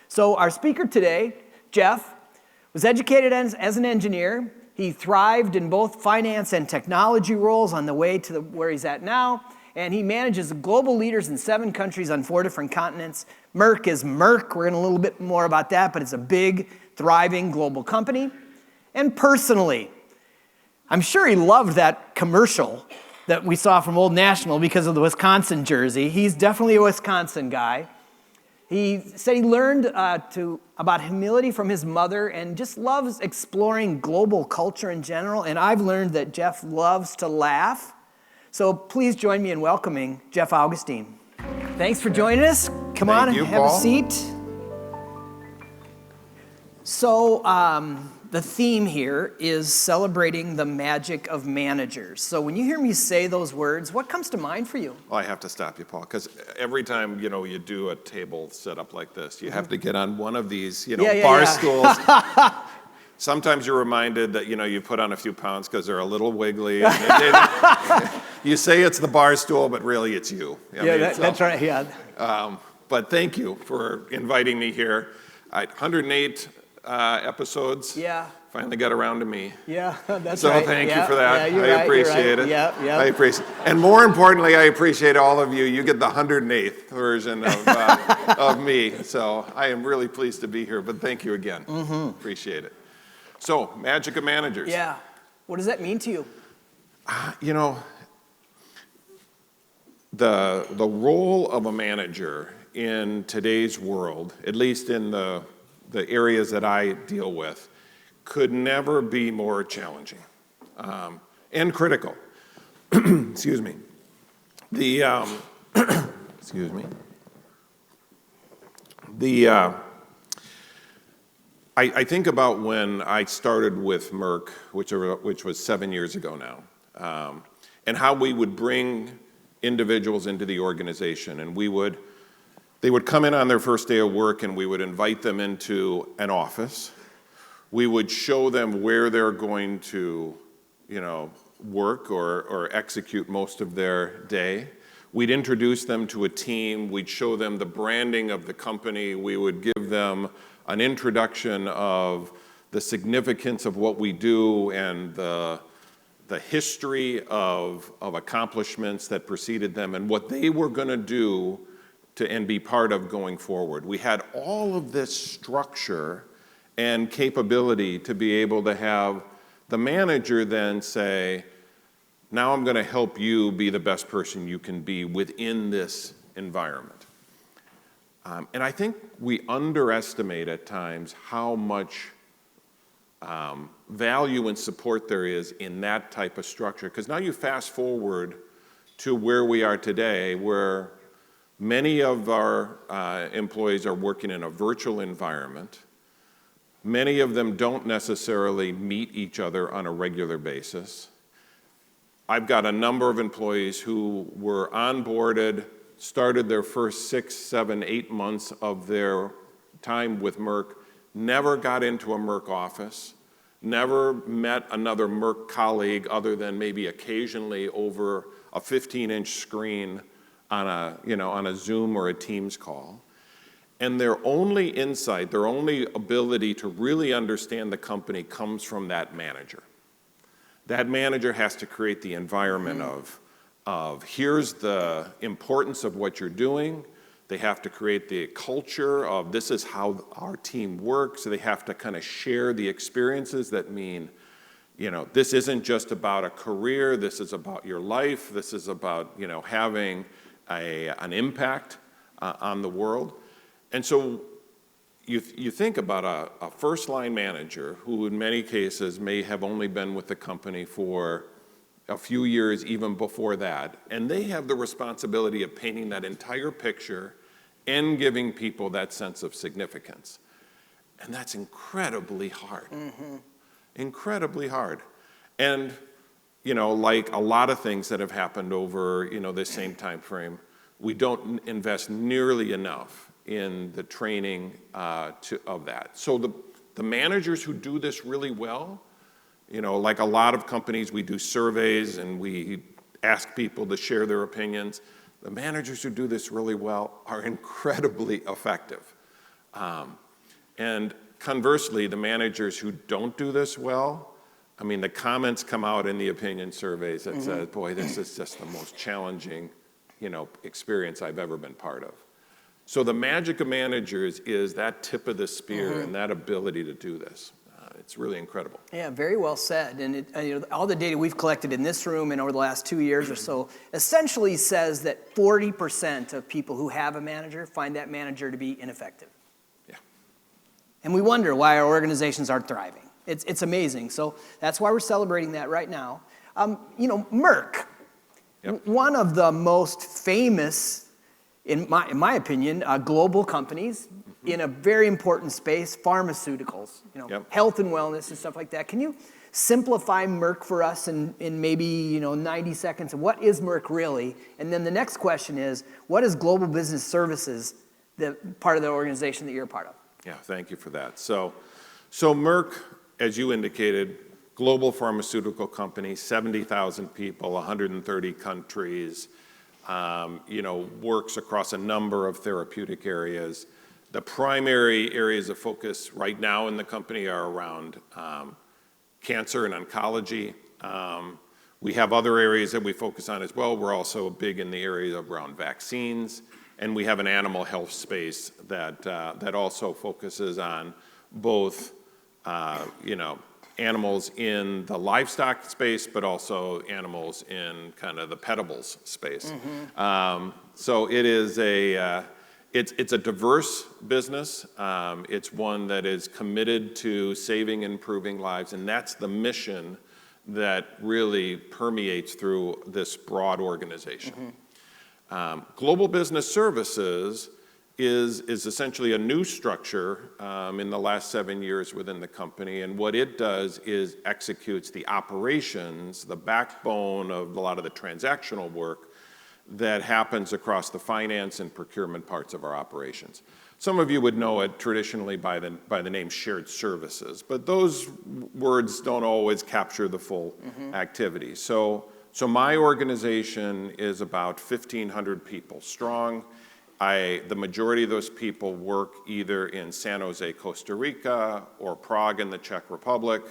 So our speaker today, Jeff, was educated as an engineer. He thrived in both finance and technology roles on the way to where he's at now. And he manages global leaders in 7 countries on 4 different continents. Merck is Merck. We're going to a little bit more about that, but it's a big, thriving global company. And personally, I'm sure he loved that commercial that we saw from Old National because of the Wisconsin jersey. He's definitely a Wisconsin guy. He said he learned about humility from his mother and just loves exploring global culture in general. And I've learned that Jeff loves to laugh. So please join me in welcoming Jeff Augustin. Thanks for joining us. come on and you, have Paul. a seat. So, the theme here is celebrating the magic of managers. So when you hear me say those words, what comes to mind for you? Well, I have to stop you, Paul, because every time, you do a table set up like this, you have to get on one of these, bar stools. Sometimes you're reminded that, you put on a few pounds because they're a little wiggly. And you say it's the bar stool, but really it's you. That's right, yeah. But thank you for inviting me here. 108 episodes. Yeah. Finally got around to me. Yeah, that's so right. So thank you for that. Yeah, I appreciate it. Yeah. I appreciate it. And more importantly, I appreciate all of you. You get the 108th version of me. So I am really pleased to be here. But thank you again. Appreciate it. So, magic of managers. Yeah. What does that mean to you? The role of a manager in today's world, at least in the areas that I deal with, could never be more challenging and critical. Excuse me. Excuse me. I think about when I started with Merck, which was 7 years ago now, and how we would bring individuals into the organization, and they would come in on their first day of work, and we would invite them into an office. We would show them where they're going to, work or execute most of their day. We'd introduce them to a team. We'd show them the branding of the company. We would give them an introduction of the significance of what we do and the history of accomplishments that preceded them and what they were going to do and be part of going forward. We had all of this structure and capability to be able to have the manager then say, now I'm going to help you be the best person you can be within this environment. And I think we underestimate at times how much value and support there is in that type of structure. Because now you fast forward to where we are today, where many of our employees are working in a virtual environment. Many of them don't necessarily meet each other on a regular basis. I've got a number of employees who were onboarded, started their first 6, 7, 8 months of their time with Merck, never got into a Merck office, never met another Merck colleague other than maybe occasionally over a 15-inch screen on a Zoom or a Teams call. And their only insight, their only ability to really understand the company comes from that manager. That manager has to create the environment of here's the importance of what you're doing. They have to create the culture of this is how our team works. So they have to kind of share the experiences that mean, this isn't just about a career. This is about your life. This is about, having an impact on the world. And so you think about a first-line manager who in many cases may have only been with the company for a few years even before that, and they have the responsibility of painting that entire picture and giving people that sense of significance. And that's incredibly hard. Incredibly hard. And, like a lot of things that have happened over, this same time frame, we don't invest nearly enough in the training of that. So the managers who do this really well, like a lot of companies, we do surveys and we ask people to share their opinions. The managers who do this really well are incredibly effective. And conversely, the managers who don't do this well, the comments come out in the opinion surveys that says, boy, this is just the most challenging, experience I've ever been part of. So the magic of managers is that tip of the spear and that ability to do this. It's really incredible. Yeah, very well said. And all the data we've collected in this room and over the last 2 years or so essentially says that 40% of people who have a manager find that manager to be ineffective. Yeah. And we wonder why our organizations aren't thriving. It's amazing. So that's why we're celebrating that right now. Merck, one of the most famous in my opinion, global companies in a very important space, pharmaceuticals, health and wellness and stuff like that. Can you simplify Merck for us in maybe 90 seconds? What is Merck really? And then the next question is, what is Global Business Services, the part of the organization that you're a part of? Yeah, thank you for that. So Merck, as you indicated, global pharmaceutical company, 70,000 people, 130 countries, works across a number of therapeutic areas. The primary areas of focus right now in the company are around cancer and oncology. We have other areas that we focus on as well. We're also big in the area around vaccines, and we have an animal health space that also focuses on both, animals in the livestock space, but also animals in kind of the petables space. So it is it's a diverse business. It's one that is committed to saving and improving lives, and that's the mission that really permeates through this broad organization. Global Business Services is essentially a new structure in the last 7 years within the company, and what it does is executes the operations, the backbone of a lot of the transactional work that happens across the finance and procurement parts of our operations. Some of you would know it traditionally by the name shared services, but those words don't always capture the full activity. So my organization is about 1,500 people strong. The majority of those people work either in San Jose, Costa Rica, or Prague in the Czech Republic,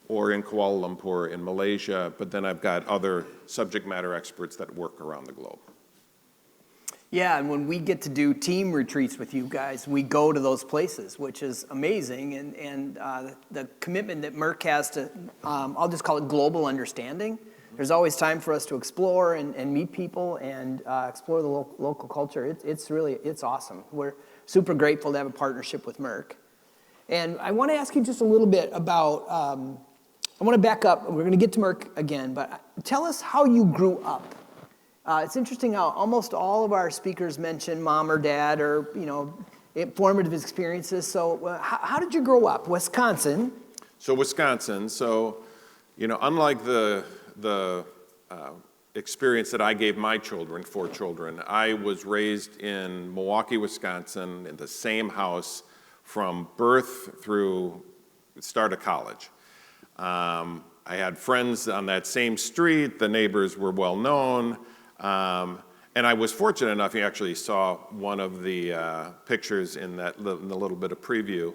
or in Kuala Lumpur in Malaysia, but then I've got other subject matter experts that work around the globe. Yeah, and when we get to do team retreats with you guys, we go to those places, which is amazing, and the commitment that Merck has to, I'll just call it global understanding. There's always time for us to explore and meet people and explore the local culture. It's awesome. We're super grateful to have a partnership with Merck. And I want to ask you just a little bit about, I want to back up. We're going to get to Merck again, but tell us how you grew up. It's interesting how almost all of our speakers mention mom or dad or, formative experiences. So how did you grow up? Wisconsin. So Wisconsin. So, unlike the experience that I gave my children, 4 children, I was raised in Milwaukee, Wisconsin, in the same house from birth through the start of college. I had friends on that same street. The neighbors were well known. And I was fortunate enough, you actually saw one of the pictures in the little bit of preview.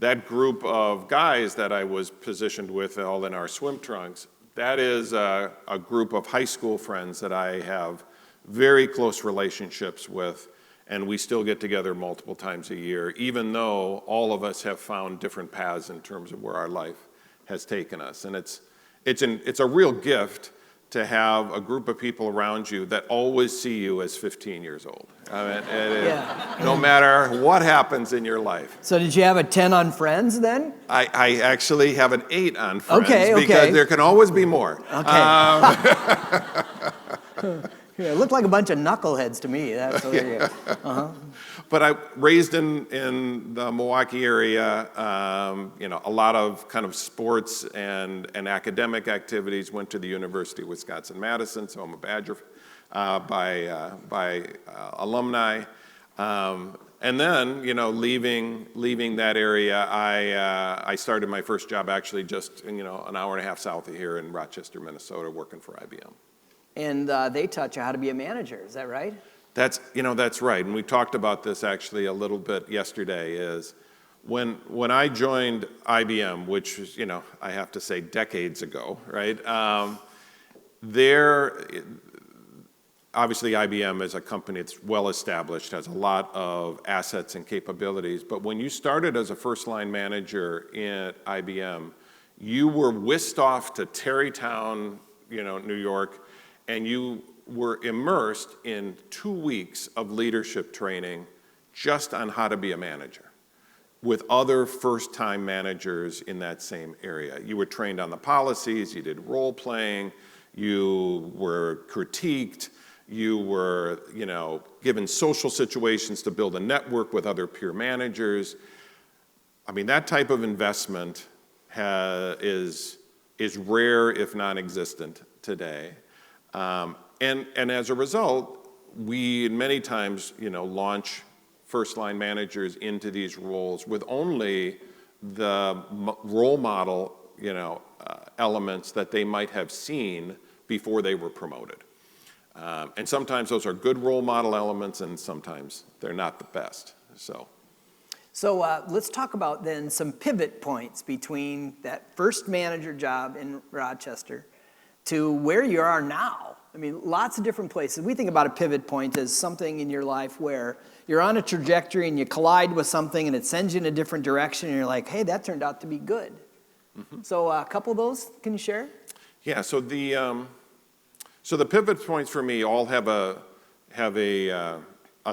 That group of guys that I was positioned with, all in our swim trunks, that is a group of high school friends that I have very close relationships with, and we still get together multiple times a year, even though all of us have found different paths in terms of where our life has taken us. And it's a real gift to have a group of people around you that always see you as 15 years old. I mean, no matter what happens in your life. So did you have a 10 on Friends then? I actually have an 8 on Friends. Okay. Because there can always be more. Okay. It looked like a bunch of knuckleheads to me. But I raised in the Milwaukee area, a lot of kind of sports and academic activities. Went to the University of Wisconsin-Madison, so I'm a Badger by alumni. And then, leaving that area, I started my first job actually just, an hour and a half south of here in Rochester, Minnesota, working for IBM. And they taught you how to be a manager, is that right? That's right, and we talked about this actually a little bit yesterday, is when I joined IBM, which was, I have to say decades ago, right? Obviously IBM is a company that's well established, has a lot of assets and capabilities, but when you started as a first-line manager at IBM, you were whisked off to Tarrytown, New York, and you were immersed in 2 weeks of leadership training just on how to be a manager with other first-time managers in that same area. You were trained on the policies, you did role-playing, you were critiqued, You were, given social situations to build a network with other peer managers. I mean, that type of investment is rare, if non-existent, today. And as a result, we many times, launch first-line managers into these roles with only the role model, elements that they might have seen before they were promoted. And sometimes those are good role model elements, and sometimes they're not the best. So let's talk about then some pivot points between that first manager job in Rochester to where you are now. I mean, lots of different places. We think about a pivot point as something in your life where you're on a trajectory and you collide with something and it sends you in a different direction and you're like, hey, that turned out to be good. Mm-hmm. So a couple of those, can you share? Yeah, so the pivot points for me all have a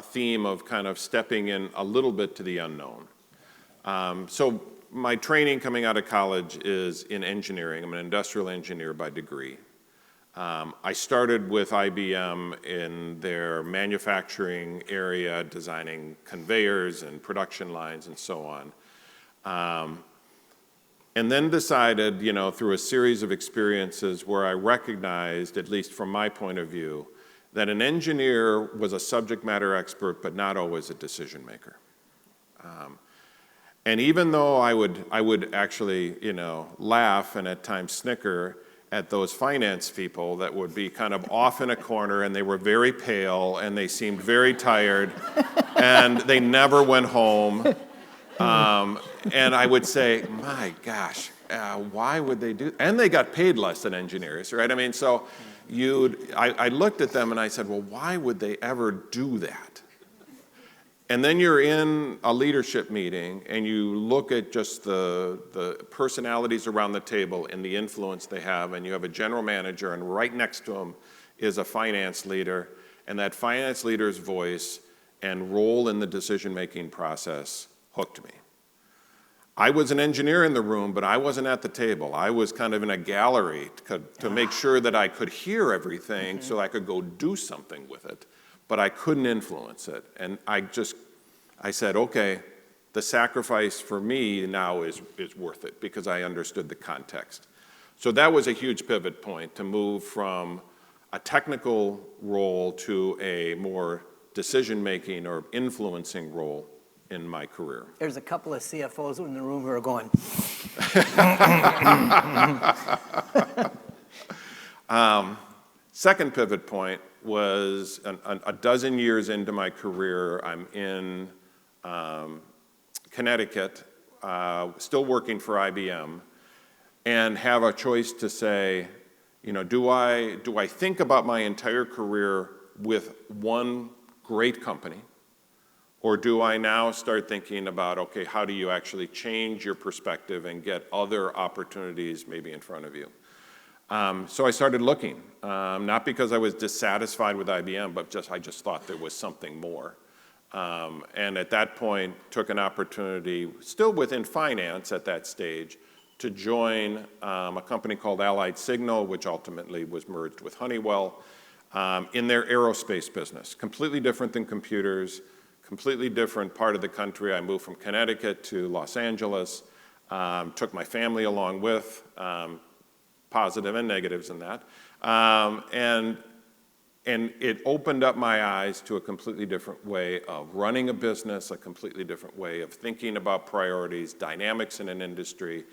theme of kind of stepping in a little bit to the unknown. So my training coming out of college is in engineering. I'm an industrial engineer by degree. I started with IBM in their manufacturing area, designing conveyors and production lines and so on. And then decided, through a series of experiences where I recognized, at least from my point of view, that an engineer was a subject matter expert, but not always a decision maker. And even though I would actually, laugh and at times snicker at those finance people that would be kind of off in a corner and they were very pale and they seemed very tired and they never went home. And I would say, my gosh, why would they do? And they got paid less than engineers, right? I mean, so I looked at them and I said, well, why would they ever do that? And then you're in a leadership meeting and you look at just the personalities around the table and the influence they have, and you have a general manager and right next to him is a finance leader, and that finance leader's voice and role in the decision-making process hooked me. I was an engineer in the room, but I wasn't at the table. I was kind of in a gallery to make sure that I could hear everything so I could go do something with it, but I couldn't influence it. And I said, okay, the sacrifice for me now is worth it because I understood the context. So that was a huge pivot point to move from a technical role to a more decision-making or influencing role in my career. There's a couple of CFOs in the room who are going. Second pivot point was a dozen years into my career. I'm in Connecticut, still working for IBM, and have a choice to say, do I think about my entire career with one great company? Or do I now start thinking about, okay, how do you actually change your perspective and get other opportunities maybe in front of you? So I started looking, not because I was dissatisfied with IBM, but I just thought there was something more. And at that point, took an opportunity, still within finance at that stage, to join a company called Allied Signal, which ultimately was merged with Honeywell, in their aerospace business. Completely different than computers, completely different part of the country. I moved from Connecticut to Los Angeles, took my family along with, positive and negatives in that. And it opened up my eyes to a completely different way of running a business, a completely different way of thinking about priorities, dynamics in an industry.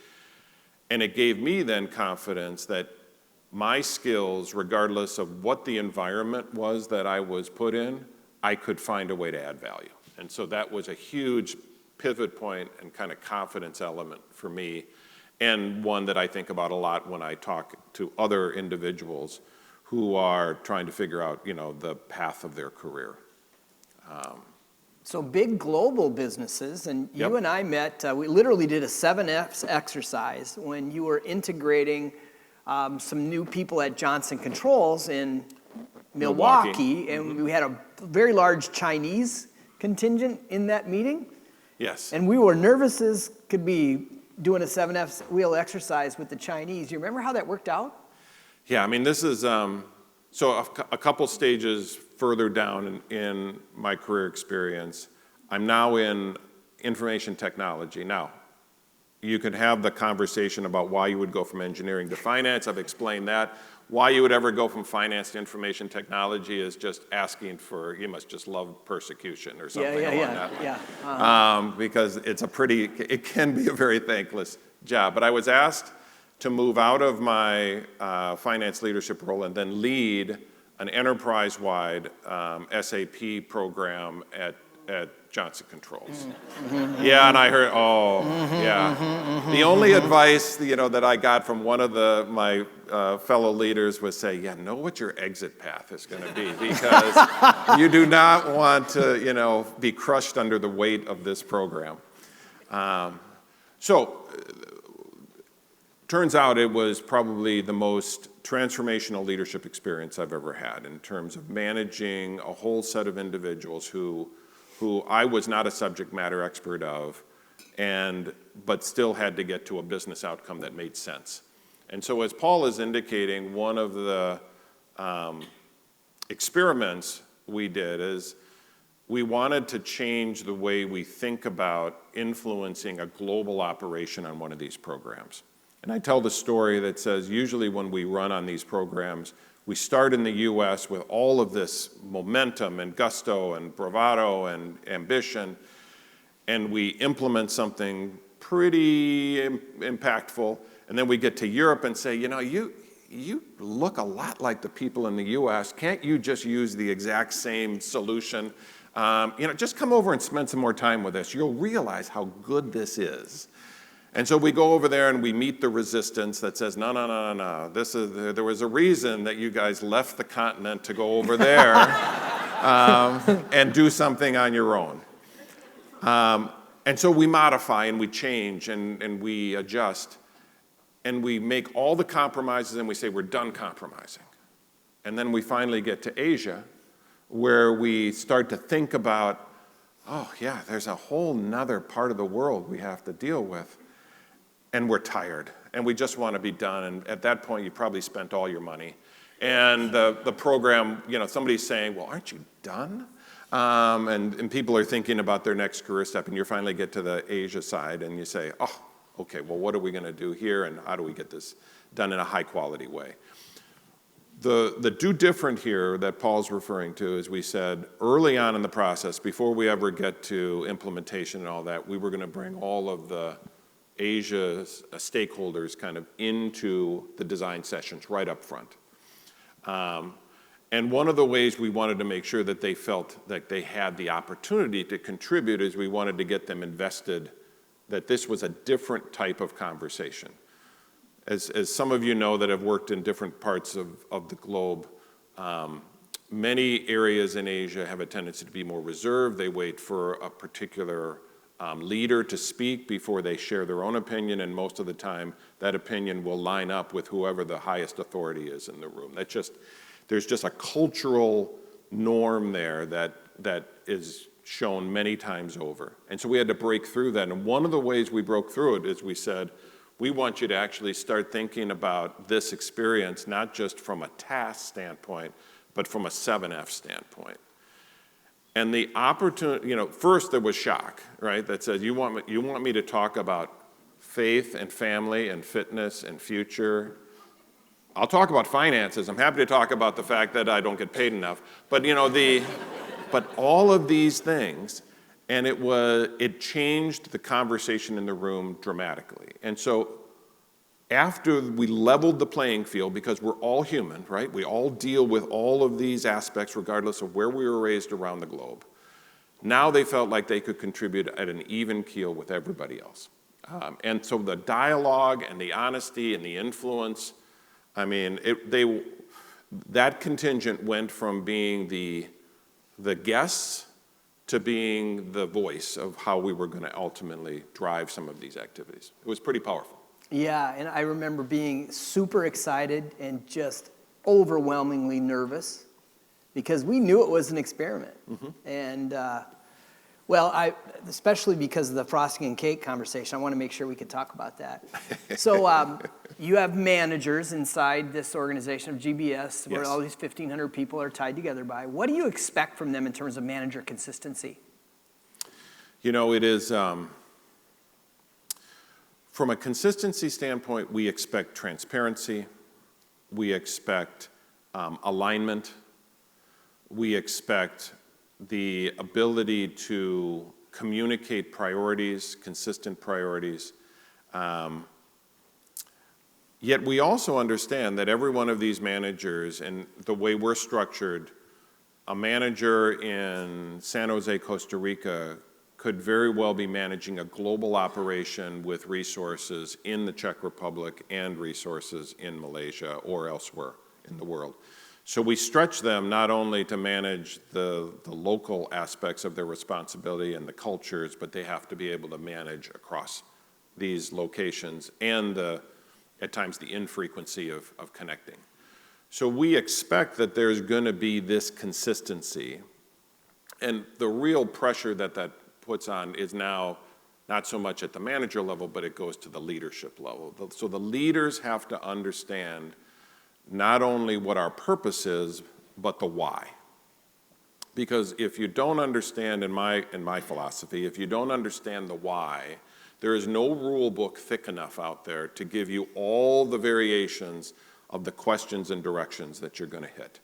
And it gave me then confidence that my skills, regardless of what the environment was that I was put in, I could find a way to add value. And so that was a huge pivot point and kind of confidence element for me, and one that I think about a lot when I talk to other individuals who are trying to figure out, the path of their career. So big global businesses, and you Yep. and I met, we literally did a 7Fs exercise when you were integrating some new people at Johnson Controls in Milwaukee, and we had a very large Chinese contingent in that meeting. Yes. And we were nervous as could be doing a 7Fs wheel exercise with the Chinese. You remember how that worked out? Yeah, I mean, this is, So a couple stages further down in my career experience, I'm now in information technology. Now, you could have the conversation about why you would go from engineering to finance. I've explained that. Why you would ever go from finance to information technology is just asking for, you must just love persecution or something along that line. Yeah. Because it can be a very thankless job. But I was asked to move out of my finance leadership role and then lead an enterprise-wide SAP program at Johnson Controls. Yeah, and I heard, The only advice, that I got from one of my fellow leaders was say, know what your exit path is going to be, because you do not want to, be crushed under the weight of this program. Turns out it was probably the most transformational leadership experience I've ever had in terms of managing a whole set of individuals who I was not a subject matter expert of, but still had to get to a business outcome that made sense. And so as Paul is indicating, one of the experiments we did is we wanted to change the way we think about influencing a global operation on one of these programs. And I tell the story that says usually when we run on these programs, we start in the US with all of this momentum and gusto and bravado and ambition, and we implement something pretty impactful, and then we get to Europe and say, you look a lot like the people in the US. Can't you just use the exact same solution? Just come over and spend some more time with us. You'll realize how good this is. And so we go over there and we meet the resistance that says, no. There was a reason that you guys left the continent to go over there and do something on your own. And so we modify and we change and we adjust. And we make all the compromises and we say, we're done compromising. And then we finally get to Asia, where we start to think about, there's a whole nother part of the world we have to deal with. And we're tired, and we just want to be done. And at that point, you probably spent all your money. And the program, somebody's saying, well, aren't you done? And people are thinking about their next career step, and you finally get to the Asia side, and you say, okay, well, what are we going to do here, and how do we get this done in a high-quality way? The do different here that Paul's referring to is we said early on in the process, before we ever get to implementation and all that, we were going to bring all of the Asia's stakeholders kind of into the design sessions right up front. And one of the ways we wanted to make sure that they felt that they had the opportunity to contribute is we wanted to get them invested, that this was a different type of conversation. As some of you know that have worked in different parts of the globe, many areas in Asia have a tendency to be more reserved. They wait for a particular leader to speak before they share their own opinion, and most of the time that opinion will line up with whoever the highest authority is in the room. There's just a cultural norm there that is shown many times over. And so we had to break through that. And one of the ways we broke through it is we said, we want you to actually start thinking about this experience not just from a task standpoint, but from a 7F standpoint. And the opportunity, first there was shock, right? That said, you want me to talk about faith and family and fitness and future. I'll talk about finances. I'm happy to talk about the fact that I don't get paid enough. But but all of these things, and it changed the conversation in the room dramatically. And so after we leveled the playing field, because we're all human, right? We all deal with all of these aspects regardless of where we were raised around the globe. Now they felt like they could contribute at an even keel with everybody else. And so the dialogue and the honesty and the influence, that contingent went from being the guests to being the voice of how we were going to ultimately drive some of these activities. It was pretty powerful. Yeah, and I remember being super excited and just overwhelmingly nervous because we knew it was an experiment. Mm-hmm. And Well, especially because of the frosting and cake conversation, I want to make sure we can talk about that. So you have managers inside this organization of GBS where all these 1,500 people are tied together by. What do you expect from them in terms of manager consistency? You know, it is, from a consistency standpoint, we expect transparency, we expect alignment, we expect the ability to communicate priorities, consistent priorities. Yet we also understand that every one of these managers, and the way we're structured, a manager in San Jose, Costa Rica could very well be managing a global operation with resources in the Czech Republic and resources in Malaysia or elsewhere in the world. So we stretch them not only to manage the local aspects of their responsibility and the cultures, but they have to be able to manage across these locations and at times the infrequency of connecting. So we expect that there's going to be this consistency. And the real pressure that puts on is now not so much at the manager level, but it goes to the leadership level. So the leaders have to understand not only what our purpose is, but the why. Because if you don't understand, in my philosophy, if you don't understand the why, there is no rule book thick enough out there to give you all the variations of the questions and directions that you're going to hit.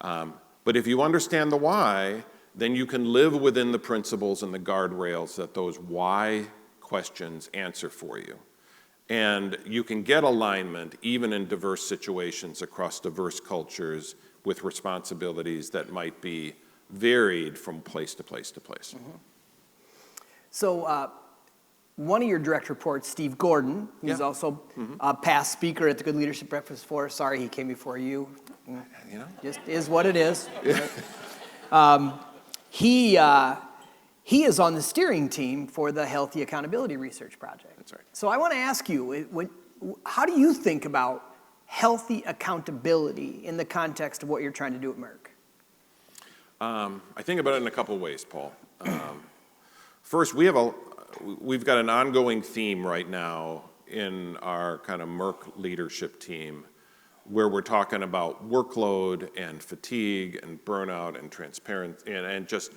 But if you understand the why, then you can live within the principles and the guardrails that those why questions answer for you. And you can get alignment even in diverse situations across diverse cultures with responsibilities that might be varied from place to place to place. Mm-hmm. So one of your direct reports, Steve Gordon, who's also a past speaker at the Good Leadership Breakfast Forum. Sorry he came before you. You know? Just is what it is. He is on the steering team for the Healthy Accountability Research Project. That's right. So I want to ask you, how do you think about healthy accountability in the context of what you're trying to do at Merck? I think about it in a couple of ways, Paul. First, we've got an ongoing theme right now in our kind of Merck leadership team where we're talking about workload and fatigue and burnout and transparency and just,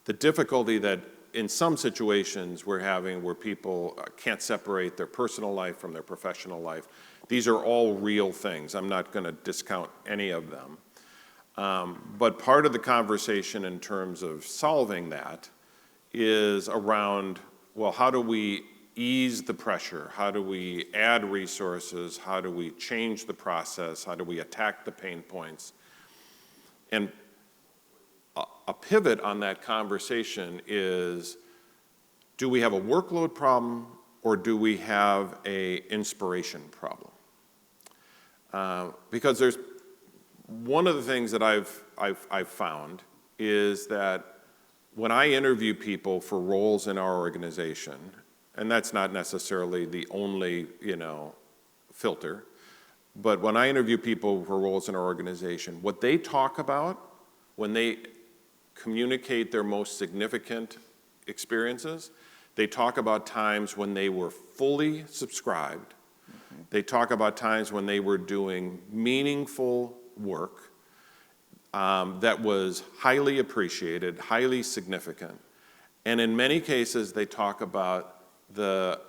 the difficulty that in some situations we're having where people can't separate their personal life from their professional life. These are all real things. I'm not going to discount any of them. But part of the conversation in terms of solving that is around, well, how do we ease the pressure? How do we add resources? How do we change the process? How do we attack the pain points? And a pivot on that conversation is, do we have a workload problem or do we have an inspiration problem? Because there's one of the things that I've found is that when I interview people for roles in our organization, and that's not necessarily the only, filter, but when I interview people for roles in our organization, what they talk about when they communicate their most significant experiences, they talk about times when they were fully subscribed. Mm-hmm. They talk about times when they were doing meaningful work that was highly appreciated, highly significant. And in many cases, they talk about the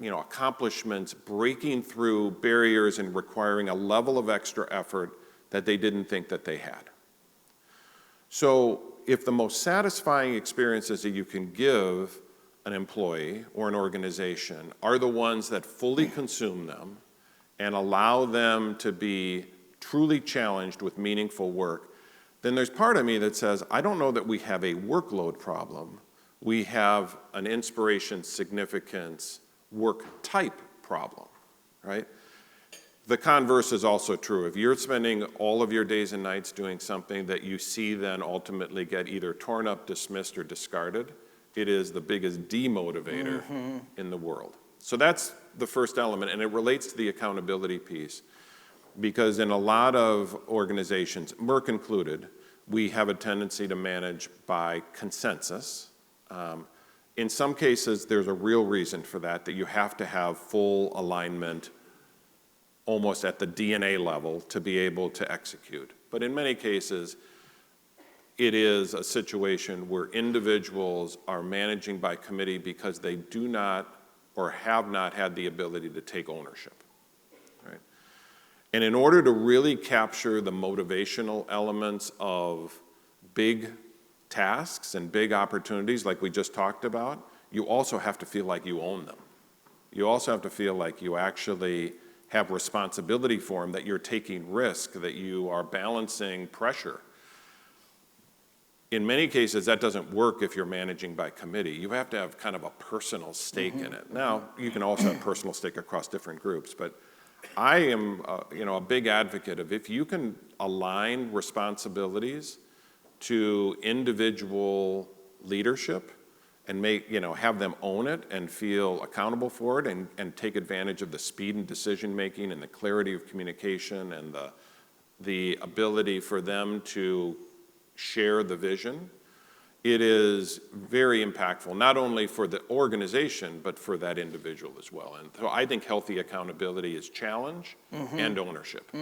accomplishments breaking through barriers and requiring a level of extra effort that they didn't think that they had. So if the most satisfying experiences that you can give an employee or an organization are the ones that fully consume them and allow them to be truly challenged with meaningful work, then there's part of me that says, I don't know that we have a workload problem. We have an inspiration, significance, work type problem, right? The converse is also true. If you're spending all of your days and nights doing something that you see then ultimately get either torn up, dismissed, or discarded, it is the biggest demotivator in the world. So that's the first element, and it relates to the accountability piece. Because in a lot of organizations, Merck included, we have a tendency to manage by consensus. In some cases, there's a real reason for that, that you have to have full alignment almost at the DNA level to be able to execute. But in many cases, it is a situation where individuals are managing by committee because they do not or have not had the ability to take ownership. Right? And in order to really capture the motivational elements of big tasks and big opportunities like we just talked about, you also have to feel like you own them. You also have to feel like you actually have responsibility for them, that you're taking risk, that you are balancing pressure. In many cases, that doesn't work if you're managing by committee. You have to have kind of a personal stake in it. Now, you can also have personal stake across different groups, but I am a big advocate of if you can align responsibilities to individual leadership and have them own it and feel accountable for it and take advantage of the speed and decision making and the clarity of communication and the ability for them to share the vision, it is very impactful, not only for the organization, but for that individual as well. And so I think healthy accountability is challenge and ownership.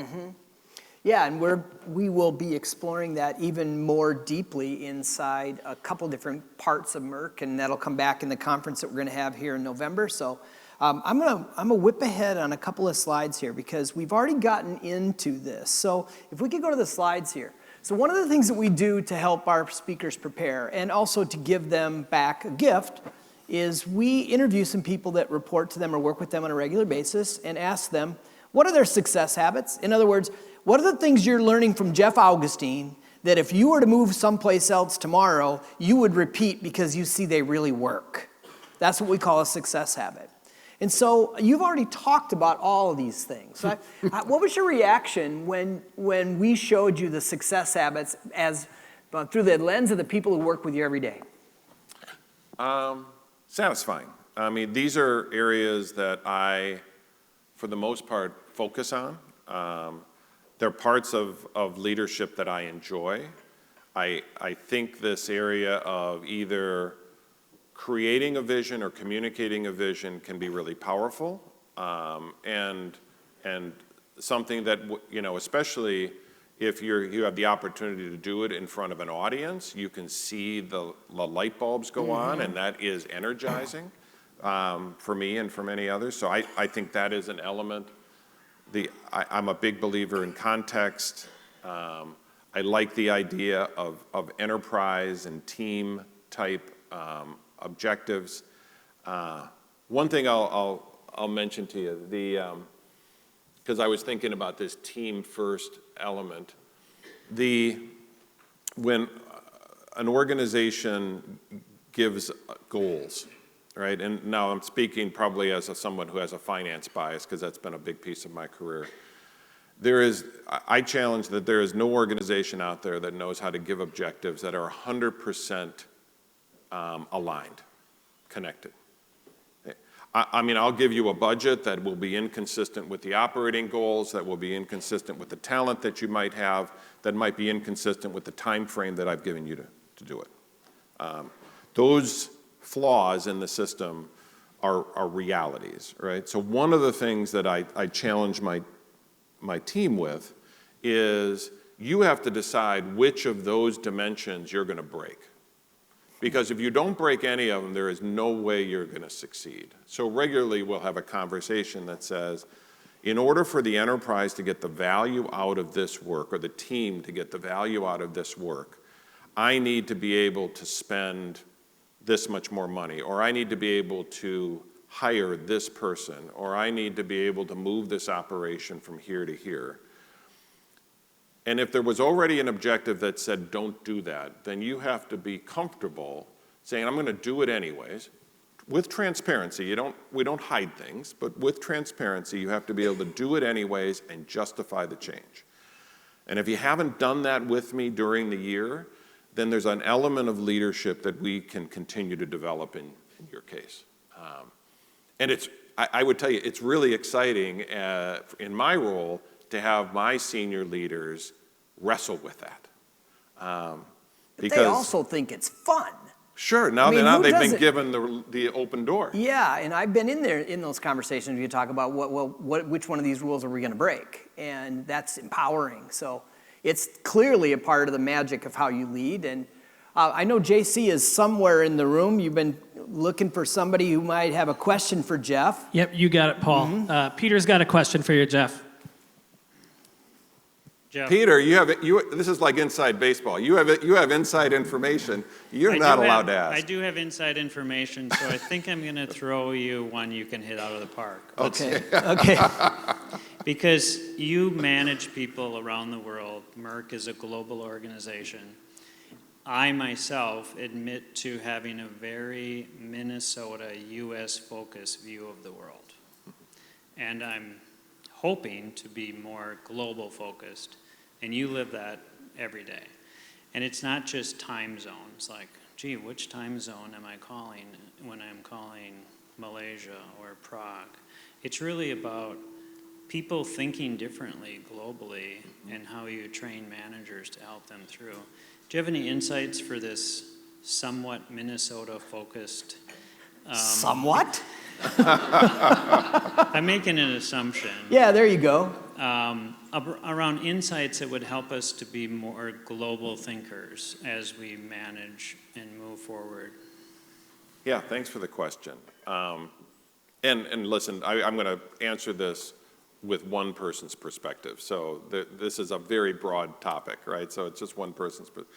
Yeah, and we will be exploring that even more deeply inside a couple different parts of Merck, and that'll come back in the conference that we're going to have here in November. So I'm gonna whip ahead on a couple of slides here because we've already gotten into this. So if we could go to the slides here. So one of the things that we do to help our speakers prepare and also to give them back a gift is we interview some people that report to them or work with them on a regular basis and ask them, what are their success habits? In other words, what are the things you're learning from Jeff Augustin that if you were to move someplace else tomorrow, you would repeat because you see they really work? That's what we call a success habit. And so you've already talked about all of these things. So what was your reaction when we showed you the success habits as through the lens of the people who work with you every day? Satisfying. I mean, these are areas that I, for the most part, focus on. They're parts of leadership that I enjoy. I think this area of either creating a vision or communicating a vision can be really powerful, and something that, especially if you have the opportunity to do it in front of an audience, you can see the light bulbs go on, and that is energizing for me and for many others. So I think that is an element. I'm a big believer in context. I like the idea of enterprise and team type objectives. One thing I'll mention to you, because I was thinking about this team first element. When an organization gives goals, right? And now I'm speaking probably as someone who has a finance bias, because that's been a big piece of my career. I challenge that there is no organization out there that knows how to give objectives that are 100% aligned, connected. I mean, I'll give you a budget that will be inconsistent with the operating goals, that will be inconsistent with the talent that you might have, that might be inconsistent with the time frame that I've given you to do it. Those flaws in the system are realities, right? So one of the things that I challenge my team with is you have to decide which of those dimensions you're going to break. Because if you don't break any of them, there is no way you're going to succeed. So regularly we'll have a conversation that says, in order for the enterprise to get the value out of this work, or the team to get the value out of this work, I need to be able to spend this much more money, or I need to be able to hire this person, or I need to be able to move this operation from here to here. And if there was already an objective that said don't do that, then you have to be comfortable saying I'm going to do it anyways, with transparency. We don't hide things, but with transparency you have to be able to do it anyways and justify the change. And if you haven't done that with me during the year, then there's an element of leadership that we can continue to develop in your case. And I would tell you, it's really exciting in my role to have my senior leaders wrestle with that. But Because they also think it's fun. sure, now, I mean, who they've been doesn't- given the open door. Yeah, and I've been in there in those conversations. You talk about which one of these rules are we going to break, and that's empowering. So it's clearly a part of the magic of how you lead. And I know JC is somewhere in the room. You've been looking for somebody who might have a question for Jeff. Yep, you got it, Paul. Peter's got a question for you, Jeff. Jeff. Peter, this is like inside baseball. You have inside information. You're not allowed to ask. I do have inside information, so I think I'm going to throw you one you can hit out of the park. Okay. Okay. Because you manage people around the world. Merck is a global organization. I myself admit to having a very Minnesota, U.S.-focused view of the world. And I'm hoping to be more global-focused. And you live that every day. And it's not just time zones, like, gee, which time zone am I calling when I'm calling Malaysia or Prague? It's really about people thinking differently globally and how you train managers to help them through. Do you have any insights for this somewhat Minnesota-focused? Somewhat? I'm making an assumption. Yeah, there you go. Around insights that would help us to be more global thinkers as we manage and move forward. Yeah, thanks for the question. And listen, I'm going to answer this with one person's perspective. So this is a very broad topic, right? So it's just one person's perspective.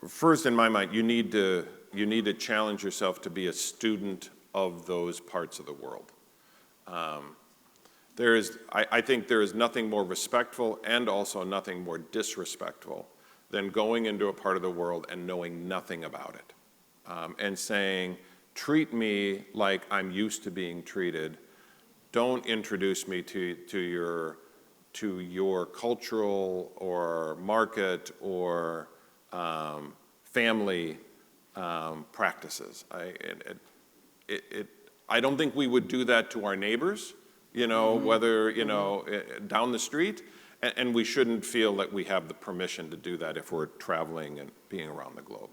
First, in my mind, you need to challenge yourself to be a student of those parts of the world. I think there is nothing more respectful and also nothing more disrespectful than going into a part of the world and knowing nothing about it, and saying, treat me like I'm used to being treated. Don't introduce me to your cultural or market or family practices. I don't think we would do that to our neighbors, whether, down the street, and we shouldn't feel that we have the permission to do that if we're traveling and being around the globe.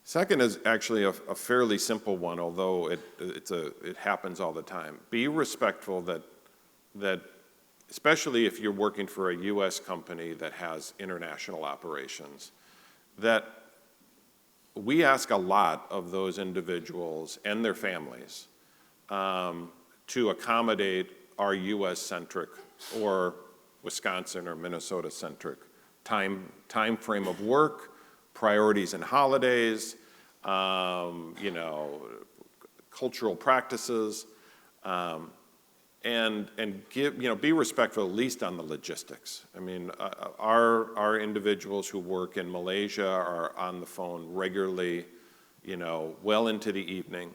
Second is actually a fairly simple one, although it happens all the time. Be respectful that especially if you're working for a U.S. company that has international operations, that we ask a lot of those individuals and their families to accommodate our U.S.-centric or Wisconsin or Minnesota-centric time frame of work, priorities and holidays, cultural practices, and be respectful at least on the logistics. I mean, our individuals who work in Malaysia are on the phone regularly, well into the evening.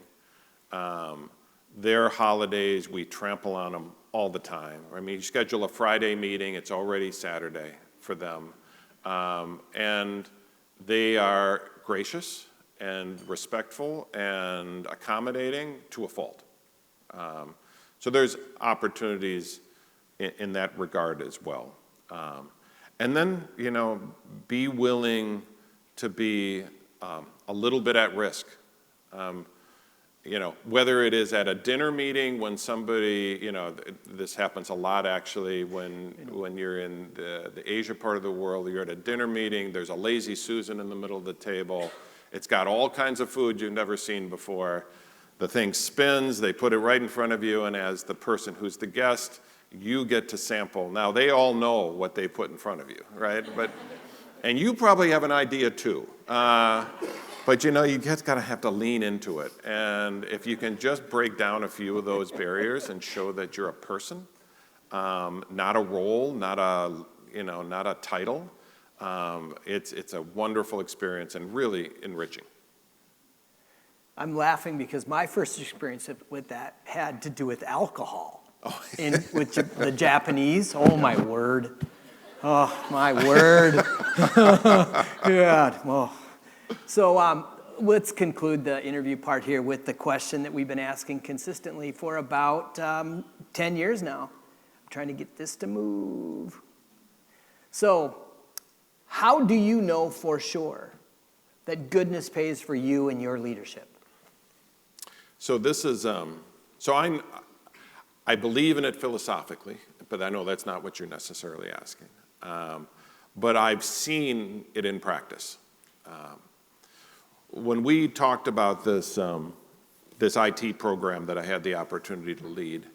Their holidays, we trample on them all the time. I mean, you schedule a Friday meeting, it's already Saturday for them. And they are gracious and respectful and accommodating to a fault. So there's opportunities in that regard as well. And then, be willing to be a little bit at risk. Whether it is at a dinner meeting when somebody, this happens a lot actually when you're in the Asia part of the world, you're at a dinner meeting, there's a lazy Susan in the middle of the table. It's got all kinds of food you've never seen before. The thing spins, they put it right in front of you, and as the person who's the guest, you get to sample. Now, they all know what they put in front of you, right? And you probably have an idea too. But you just gotta have to lean into it. And if you can just break down a few of those barriers and show that you're a person, not a role, not a title, it's a wonderful experience and really enriching. I'm laughing because my first experience with that had to do with alcohol. Oh. With the Japanese. Oh, my word. Oh, my word. God. Well. So let's conclude the interview part here with the question that we've been asking consistently for about 10 years now. I'm trying to get this to move. So How do you know for sure that goodness pays for you and your leadership? So this is, I believe in it philosophically, but I know that's not what you're necessarily asking. But I've seen it in practice. When we talked about this IT program that I had the opportunity to lead,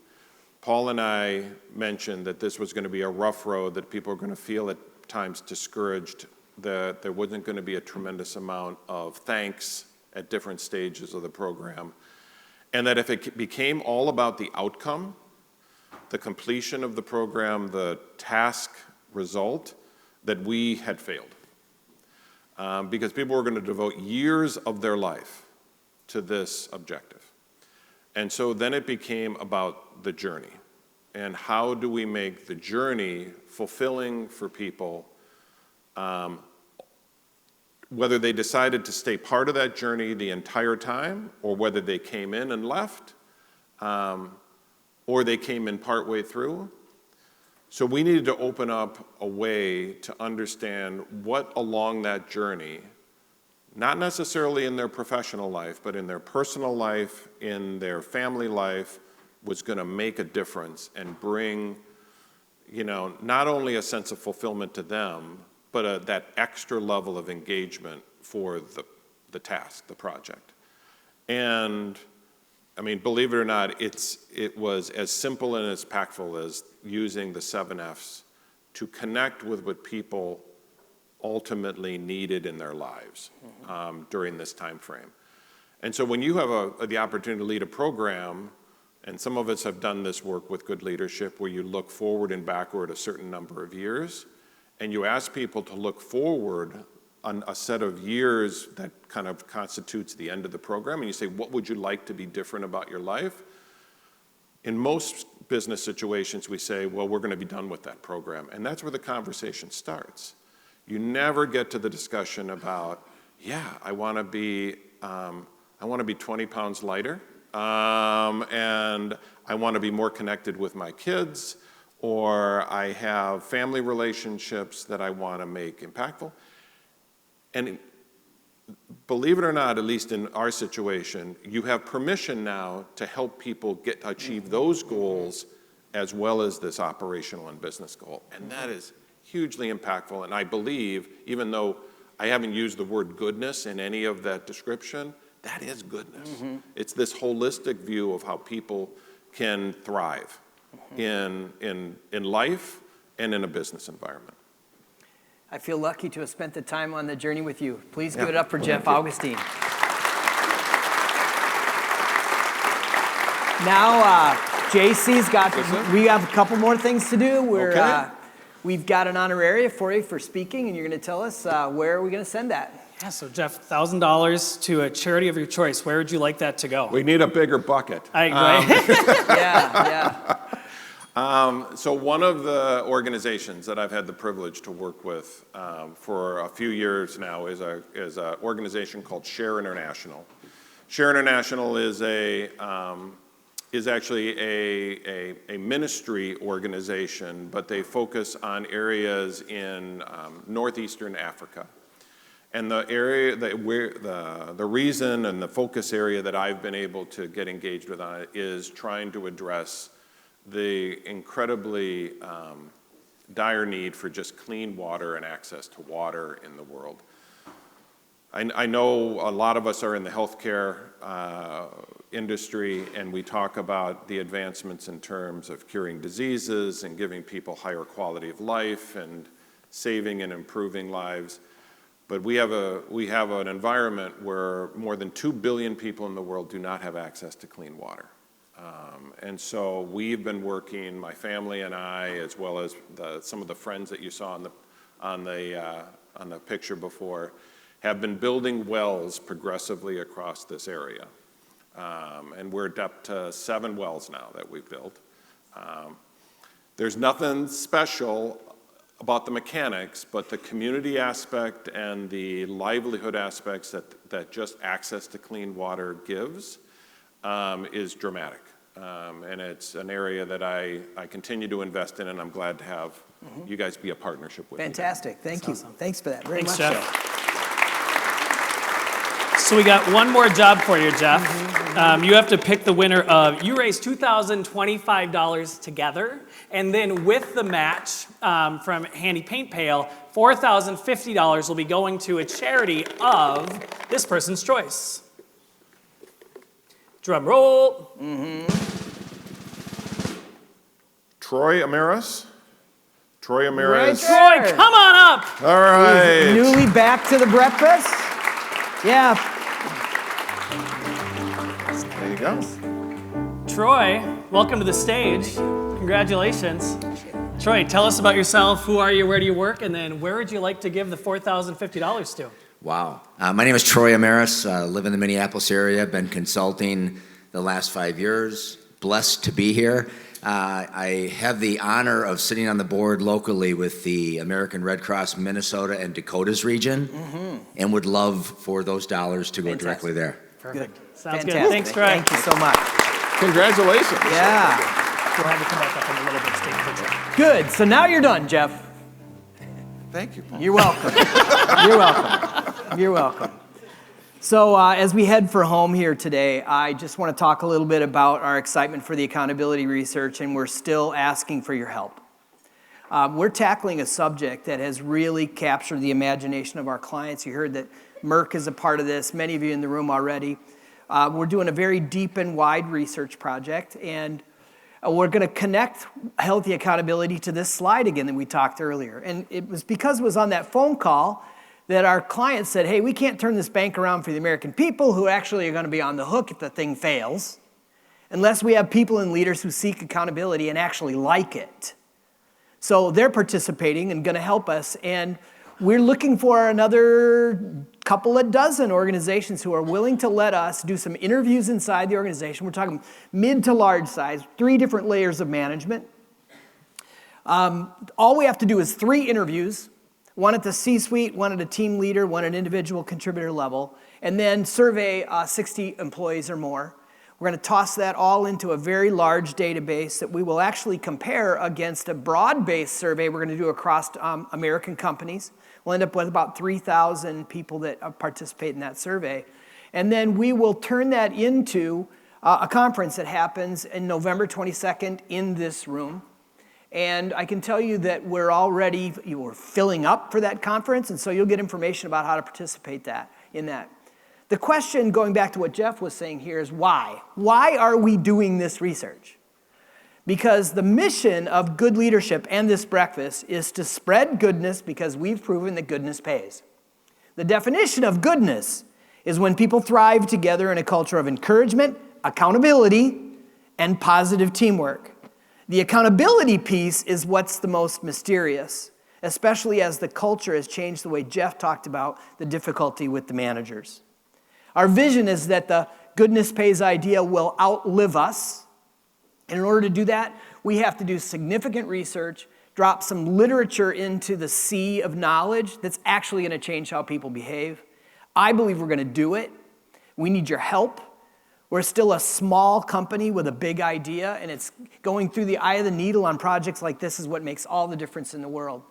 Paul and I mentioned that this was going to be a rough road, that people were going to feel at times discouraged, that there wasn't going to be a tremendous amount of thanks at different stages of the program, and that if it became all about the outcome, the completion of the program, the task result, that we had failed. Because people were going to devote years of their life to this objective. And so then it became about the journey. And how do we make the journey fulfilling for people, whether they decided to stay part of that journey the entire time, or whether they came in and left, or they came in partway through. So we needed to open up a way to understand what along that journey, not necessarily in their professional life, but in their personal life, in their family life, was going to make a difference and bring, not only a sense of fulfillment to them, but that extra level of engagement for the task, the project. And I mean, believe it or not, it was as simple and as impactful as using the 7 F's to connect with what people ultimately needed in their lives during this time frame. And so when you have the opportunity to lead a program, and some of us have done this work with good leadership, where you look forward and backward a certain number of years, and you ask people to look forward on a set of years that kind of constitutes the end of the program, and you say, what would you like to be different about your life? In most business situations, we say, well, we're going to be done with that program, and that's where the conversation starts. You never get to the discussion about, yeah, I want to be 20 pounds lighter, and I want to be more connected with my kids, or I have family relationships that I want to make impactful. And believe it or not, at least in our situation, you have permission now to help people achieve those goals as well as this operational and business goal. And that is hugely impactful. And I believe, even though I haven't used the word goodness in any of that description, that is goodness. It's this holistic view of how people can thrive in life and in a business environment. I feel lucky to have spent the time on the journey with you. Please give it up for Jeff Augustin. Now, JC's we have a couple more things to do. We've got an honoraria for you for speaking, and you're going to tell us where are we going to send that? Yeah, so Jeff, $1,000 to a charity of your choice. Where would you like that to go? We need a bigger bucket. So one of the organizations that I've had the privilege to work with for a few years now is an organization called Share International. Share International is actually a ministry organization, but they focus on areas in northeastern Africa. And the area the reason and the focus area that I've been able to get engaged with on it is trying to address the incredibly dire need for just clean water and access to water in the world. I know a lot of us are in the healthcare industry, and we talk about the advancements in terms of curing diseases and giving people higher quality of life and saving and improving lives. But we have an environment where more than 2 billion people in the world do not have access to clean water. And so we've been working, my family and I, as well as some of the friends that you saw on the picture before, have been building wells progressively across this area. And we're up to 7 wells now that we've built. There's nothing special about the mechanics, but the community aspect and the livelihood aspects that just access to clean water gives is dramatic. And it's an area that I continue to invest in, and I'm glad to have you guys be a partnership with. Fantastic. Thank you. Awesome. Thanks for that very Thanks, much. Jeff. So we got one more job for you, Jeff. You have to pick the winner of, you raised $2,025 together, and then with the match from Handy Paint Pail, $4,050 will be going to a charity of this person's choice. Drum roll. Troy Amaris. Troy Right Amaris. there. Troy, come on up. All right. Newly back to the breakfast. Yeah. There you go. Troy, welcome to the stage. Congratulations. Troy, tell us about yourself. Who are you? Where do you work? And then where would you like to give the $4,050 to? Wow. My name is Troy Amaris. Live in the Minneapolis area. Been consulting the last 5 years. Blessed to be here. I have the honor of sitting on the board locally with the American Red Cross Minnesota and Dakotas region, and would love for those dollars to go directly there. Perfect. Sounds Fantastic. good. Thanks, Troy. Thank you so much. Congratulations. Yeah. We'll have you come back up in a little bit, state picture. Good. So now you're done, Jeff. Thank you, Paul. You're welcome. You're welcome. You're welcome. So as we head for home here today, I just want to talk a little bit about our excitement for the accountability research, and we're still asking for your help. We're tackling a subject that has really captured the imagination of our clients. You heard that Merck is a part of this, many of you in the room already. We're doing a very deep and wide research project, and we're going to connect healthy accountability to this slide again that we talked earlier. And it was because it was on that phone call that our client said, hey, we can't turn this bank around for the American people who actually are going to be on the hook if the thing fails, unless we have people and leaders who seek accountability and actually like it. So they're participating and going to help us, and we're looking for another couple of dozen organizations who are willing to let us do some interviews inside the organization. We're talking mid to large size, 3 different layers of management. All we have to do is 3 interviews, one at the C-suite, one at a team leader, one at an individual contributor level, and then survey 60 employees or more. We're going to toss that all into a very large database that we will actually compare against a broad-based survey we're going to do across American companies. We'll end up with about 3,000 people that participate in that survey. And then we will turn that into a conference that happens in November 22nd in this room. And I can tell you that we're already filling up for that conference, and so you'll get information about how to participate in that. The question, going back to what Jeff was saying here, is why? Why are we doing this research? Because the mission of good leadership and this breakfast is to spread goodness, because we've proven that goodness pays. The definition of goodness is when people thrive together in a culture of encouragement, accountability, and positive teamwork. The accountability piece is what's the most mysterious, especially as the culture has changed the way Jeff talked about the difficulty with the managers. Our vision is that the goodness pays idea will outlive us. And in order to do that, we have to do significant research, drop some literature into the sea of knowledge that's actually going to change how people behave. I believe we're going to do it. We need your help. We're still a small company with a big idea, and it's going through the eye of the needle on projects like this is what makes all the difference in the world.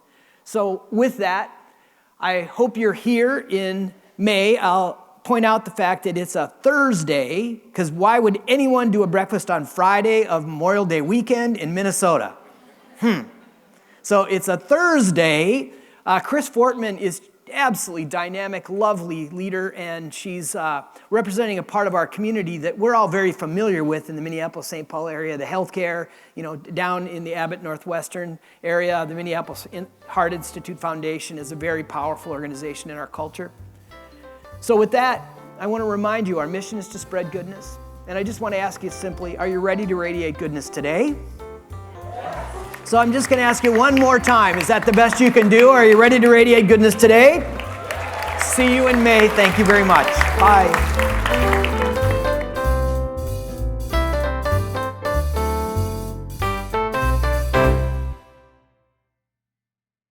So with that, I hope you're here in May. I'll point out the fact that it's a Thursday, because why would anyone do a breakfast on Friday of Memorial Day weekend in Minnesota? So it's a Thursday. Chris Fortman is absolutely dynamic, lovely leader, and she's representing a part of our community that we're all very familiar with in the Minneapolis-St. Paul area, the healthcare, down in the Abbott Northwestern area. The Minneapolis Heart Institute Foundation is a very powerful organization in our culture. So with that, I want to remind you, our mission is to spread goodness. And I just want to ask you simply, are you ready to radiate goodness today? So I'm just going to ask you one more time. Is that the best you can do? Are you ready to radiate goodness today? See you in May. Thank you very much. Bye.